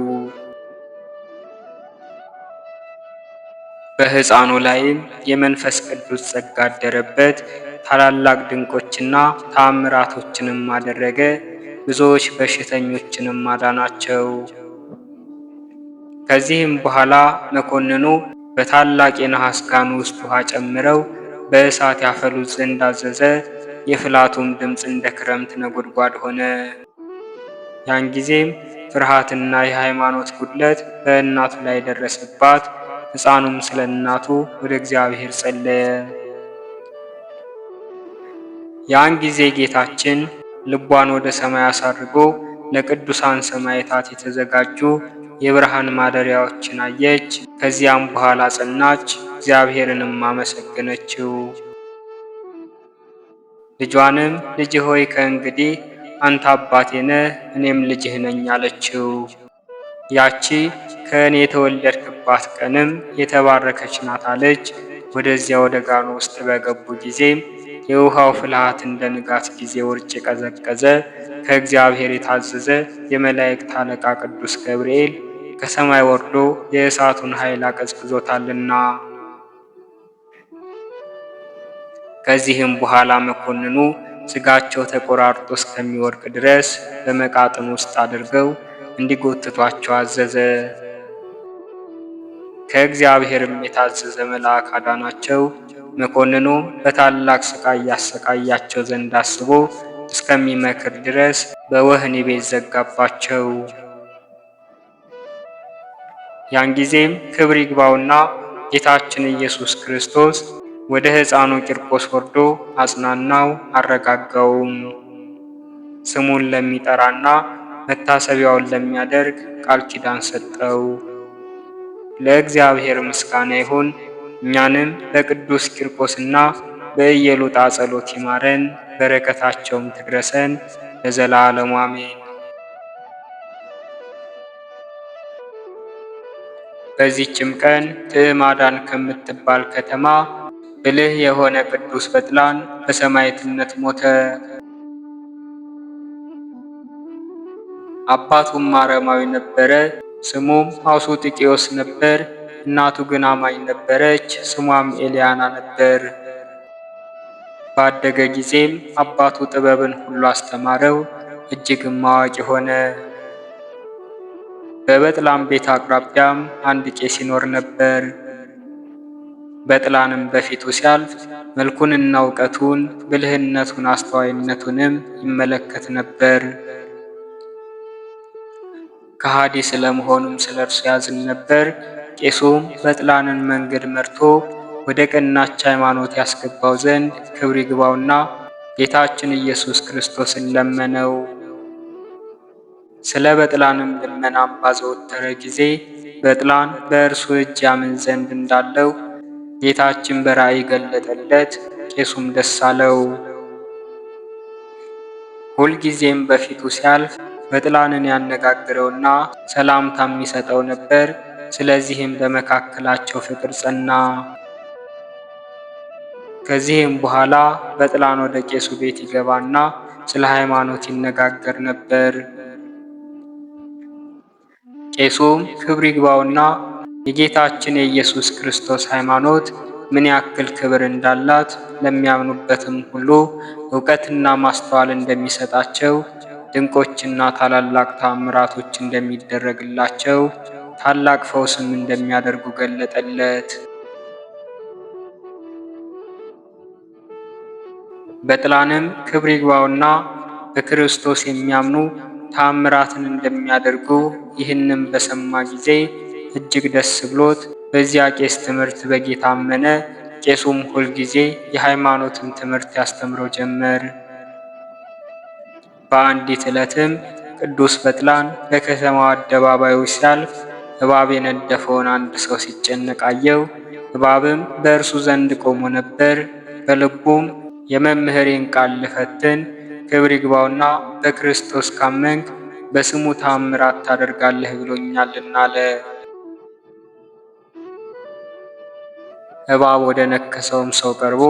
በሕፃኑ ላይም የመንፈስ ቅዱስ ጸጋ አደረበት። ታላላቅ ድንቆችና ተአምራቶችንም አደረገ። ብዙዎች በሽተኞችንም አዳናቸው። ከዚህም በኋላ መኮንኑ በታላቅ የነሐስ ጋን ውስጥ ውሃ ጨምረው በእሳት ያፈሉት ዘንድ አዘዘ። የፍላቱም ድምፅ እንደ ክረምት ነጎድጓድ ሆነ። ያን ጊዜም ፍርሃትና የሃይማኖት ጉድለት በእናቱ ላይ ደረሰባት። ሕፃኑም ስለ እናቱ ወደ እግዚአብሔር ጸለየ። ያን ጊዜ ጌታችን ልቧን ወደ ሰማይ አሳርጎ ለቅዱሳን ሰማዕታት የተዘጋጁ የብርሃን ማደሪያዎችን አየች። ከዚያም በኋላ ጸናች፣ እግዚአብሔርንም አመሰገነችው። ልጇንም ልጅ ሆይ ከእንግዲህ አንተ አባቴ ነህ፣ እኔም ልጅህ ነኝ አለችው። ያቺ ከእኔ የተወለድክባት ቀንም የተባረከች ናት አለች። ወደዚያ ወደ ጋኑ ውስጥ በገቡ ጊዜም የውሃው ፍልሃት እንደ ንጋት ጊዜ ውርጭ ቀዘቀዘ። ከእግዚአብሔር የታዘዘ የመላእክት አለቃ ቅዱስ ገብርኤል ከሰማይ ወርዶ የእሳቱን ኃይል አቀዝቅዞታልና። ከዚህም በኋላ መኮንኑ ሥጋቸው ተቆራርጦ እስከሚወድቅ ድረስ በመቃጥን ውስጥ አድርገው እንዲጎትቷቸው አዘዘ። ከእግዚአብሔርም የታዘዘ መልአክ አዳናቸው። መኮንኑም በታላቅ ስቃይ ያሰቃያቸው ዘንድ አስቦ እስከሚመክር ድረስ በወህኒ ቤት ዘጋባቸው። ያን ጊዜም ክብር ይግባውና ጌታችን ኢየሱስ ክርስቶስ ወደ ሕፃኑ ቂርቆስ ወርዶ አጽናናው፣ አረጋጋውም። ስሙን ለሚጠራና መታሰቢያውን ለሚያደርግ ቃል ኪዳን ሰጠው። ለእግዚአብሔር ምስጋና ይሁን። እኛንም በቅዱስ ቂርቆስና በኢየሉጣ ጸሎት ይማረን፣ በረከታቸውም ትድረሰን ለዘላለሙ አሜን። በዚህችም ቀን ትዕማዳን ከምትባል ከተማ ብልህ የሆነ ቅዱስ በጥላን በሰማዕትነት ሞተ። አባቱም አረማዊ ነበረ፣ ስሙም አውሱጥቄዎስ ነበር። እናቱ ግን አማኝ ነበረች፣ ስሟም ኤልያና ነበር። ባደገ ጊዜም አባቱ ጥበብን ሁሉ አስተማረው፣ እጅግም አዋቂ ሆነ። በበጥላም ቤት አቅራቢያም አንድ ቄስ ይኖር ነበር። በጥላንም በፊቱ ሲያልፍ መልኩንና እውቀቱን፣ ብልህነቱን፣ አስተዋይነቱንም ይመለከት ነበር። ከሃዲ ስለመሆኑም ስለ እርሱ ያዝን ነበር። ቄሱም በጥላንን መንገድ መርቶ ወደ ቀናች ሃይማኖት ያስገባው ዘንድ ክብር ይግባውና ጌታችን ኢየሱስ ክርስቶስን ለመነው። ስለ በጥላንም ልመናም ባዘወተረ ጊዜ በጥላን በእርሱ እጅ ያምን ዘንድ እንዳለው ጌታችን በራእይ ገለጠለት። ቄሱም ደስ አለው። ሁልጊዜም በፊቱ ሲያልፍ በጥላንን ያነጋግረውና ሰላምታም ይሰጠው ነበር። ስለዚህም በመካከላቸው ፍቅር ጸና። ከዚህም በኋላ በጥላን ወደ ቄሱ ቤት ይገባና ስለ ሃይማኖት ይነጋገር ነበር። ቄሱም ክብር ይግባውና የጌታችን የኢየሱስ ክርስቶስ ሃይማኖት ምን ያክል ክብር እንዳላት ለሚያምኑበትም ሁሉ ዕውቀትና ማስተዋል እንደሚሰጣቸው፣ ድንቆችና ታላላቅ ተአምራቶች እንደሚደረግላቸው፣ ታላቅ ፈውስም እንደሚያደርጉ ገለጠለት። በጥላንም ክብር ይግባውና በክርስቶስ የሚያምኑ ተአምራትን እንደሚያደርጉ ይህንም በሰማ ጊዜ እጅግ ደስ ብሎት በዚያ ቄስ ትምህርት በጌታ አመነ። ቄሱም ሁልጊዜ የሃይማኖትን ትምህርት ያስተምረው ጀመር። በአንዲት ዕለትም ቅዱስ በጥላን በከተማው አደባባዮች ሲያልፍ እባብ የነደፈውን አንድ ሰው ሲጨነቅ አየው። እባብም በእርሱ ዘንድ ቆሞ ነበር። በልቡም የመምህሬን ቃል ልፈትን፣ ክብር ይግባውና በክርስቶስ ካመንክ በስሙ ተአምራት ታደርጋለህ ብሎኛልና አለ። እባብ ወደ ነከሰውም ሰው ቀርቦ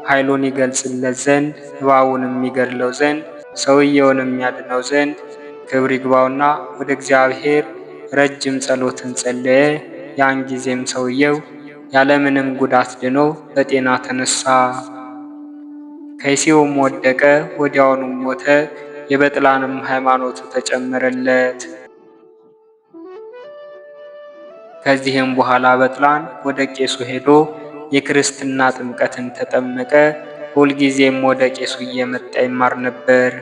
ኃይሉን ይገልጽለት ዘንድ እባቡንም የሚገድለው ዘንድ ሰውየውንም የሚያድነው ዘንድ ክብር ይግባውና ወደ እግዚአብሔር ረጅም ጸሎትን ጸለየ። ያን ጊዜም ሰውየው ያለምንም ጉዳት ድኖ በጤና ተነሳ። ከይሲውም ወደቀ፣ ወዲያውኑም ሞተ። የበጥላንም ሃይማኖቱ ተጨመረለት። ከዚህም በኋላ በጥላን ወደ ቄሱ ሄዶ የክርስትና ጥምቀትን ተጠመቀ። ሁልጊዜም ወደ ቄሱ እየመጣ ይማር ነበር።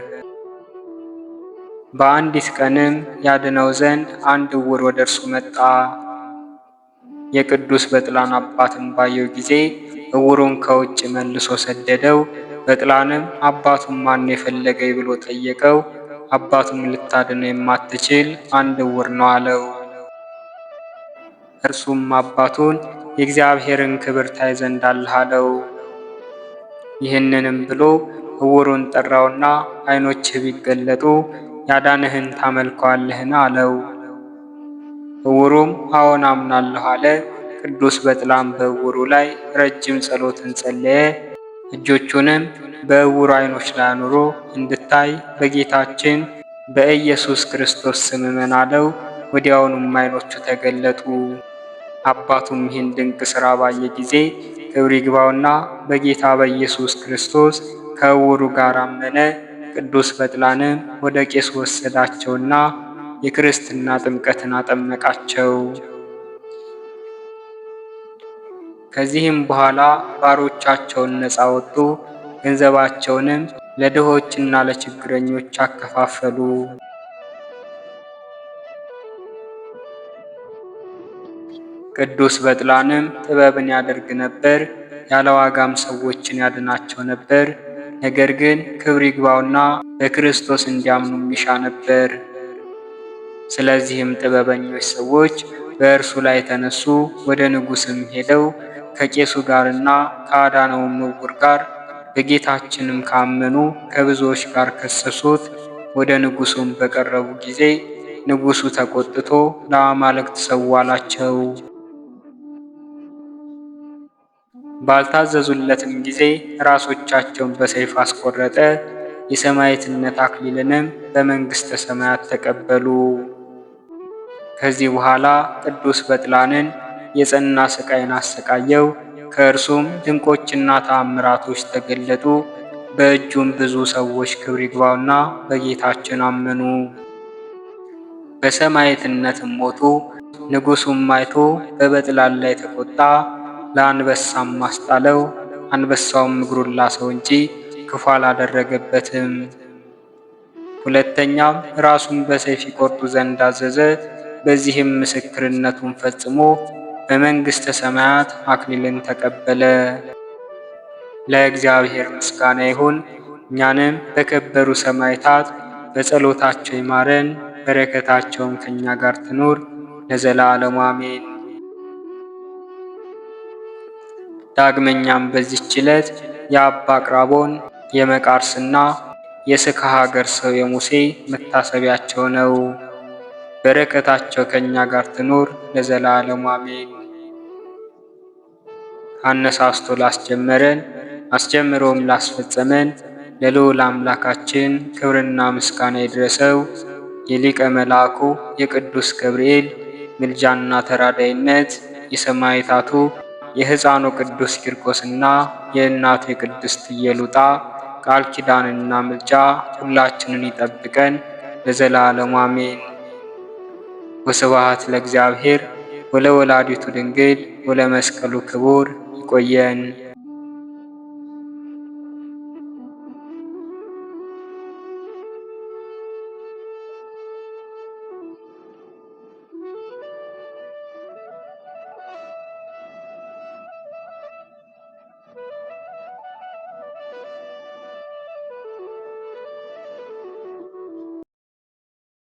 በአንዲት ቀንም ያድነው ዘንድ አንድ ዕውር ወደ እርሱ መጣ። የቅዱስ በጥላን አባትን ባየው ጊዜ ዕውሩን ከውጭ መልሶ ሰደደው። በጥላንም አባቱን ማን የፈለገኝ ብሎ ጠየቀው። አባቱም ልታድነው የማትችል አንድ ዕውር ነው አለው። እርሱም አባቱን የእግዚአብሔርን ክብር ታይ ዘንድ አለህ አለው። ይህንንም ብሎ ዕውሩን ጠራውና ዓይኖችህ ቢገለጡ ያዳንህን ታመልከዋለህን አለው። ዕውሩም አዎን አምናለሁ አለ። ቅዱስ በጥላን በዕውሩ ላይ ረጅም ጸሎትን ጸለየ። እጆቹንም በዕውሩ ዓይኖች ላይ አኑሮ እንድታይ በጌታችን በኢየሱስ ክርስቶስ ስም እመን አለው። ወዲያውኑም ዓይኖቹ ተገለጡ። አባቱም ይህን ድንቅ ሥራ ባየ ጊዜ ክብር ይግባውና በጌታ በኢየሱስ ክርስቶስ ከዕውሩ ጋር አመነ። ቅዱስ በጥላንም ወደ ቄሱ ወሰዳቸውና የክርስትና ጥምቀትን አጠመቃቸው። ከዚህም በኋላ ባሮቻቸውን ነፃ ወጡ፣ ገንዘባቸውንም ለድሆችና ለችግረኞች አከፋፈሉ። ቅዱስ በጥላንም ጥበብን ያደርግ ነበር፣ ያለ ዋጋም ሰዎችን ያድናቸው ነበር። ነገር ግን ክብር ይግባውና በክርስቶስ እንዲያምኑ ይሻ ነበር። ስለዚህም ጥበበኞች ሰዎች በእርሱ ላይ ተነሱ። ወደ ንጉሥም ሄደው ከቄሱ ጋርና ከአዳነውም ዕውር ጋር በጌታችንም ካመኑ ከብዙዎች ጋር ከሰሱት። ወደ ንጉሡም በቀረቡ ጊዜ ንጉሡ ተቆጥቶ ለአማልክት ሰዉ አላቸው። ባልታዘዙለትም ጊዜ ራሶቻቸውን በሰይፍ አስቆረጠ። የሰማዕትነት አክሊልንም በመንግሥተ ሰማያት ተቀበሉ። ከዚህ በኋላ ቅዱስ በጥላንን የጸና ስቃይን አሰቃየው። ከእርሱም ድንቆችና ተአምራቶች ተገለጡ። በእጁም ብዙ ሰዎች ክብር ይግባውና በጌታችን አመኑ። በሰማዕትነትም ሞቱ። ንጉሡም አይቶ በበጥላን ላይ ተቆጣ፣ ለአንበሳም አስጣለው። አንበሳውም እግሩን ላሰው እንጂ ክፉ አላደረገበትም። ሁለተኛም ራሱን በሰይፍ ይቆርጡ ዘንድ አዘዘ። በዚህም ምስክርነቱን ፈጽሞ በመንግሥተ ሰማያት አክሊልን ተቀበለ። ለእግዚአብሔር ምስጋና ይሁን። እኛንም በከበሩ ሰማዕታት በጸሎታቸው ይማረን፣ በረከታቸውም ከእኛ ጋር ትኑር ለዘላለሙ አሜን። ዳግመኛም በዚህች ዕለት የአባ አቅራቦን የመቃርስና የስካ ሀገር ሰው የሙሴ መታሰቢያቸው ነው። በረከታቸው ከእኛ ጋር ትኑር ለዘላለሙ አሜን። አነሳስቶ ላስጀመረን አስጀምሮም ላስፈጸመን ለልዑል አምላካችን ክብርና ምስጋና ይድረሰው። የሊቀ መልአኩ የቅዱስ ገብርኤል ምልጃና ተራዳይነት የሰማዕታቱ የሕፃኑ ቅዱስ ቂርቆስና የእናቱ የቅድስት ኢየሉጣ ቃል ኪዳንና ምልጃ ሁላችንን ይጠብቀን ለዘላለሙ አሜን። ወስብሐት ለእግዚአብሔር ወለወላዲቱ ድንግል ወለመስቀሉ ክቡር። ይቆየን።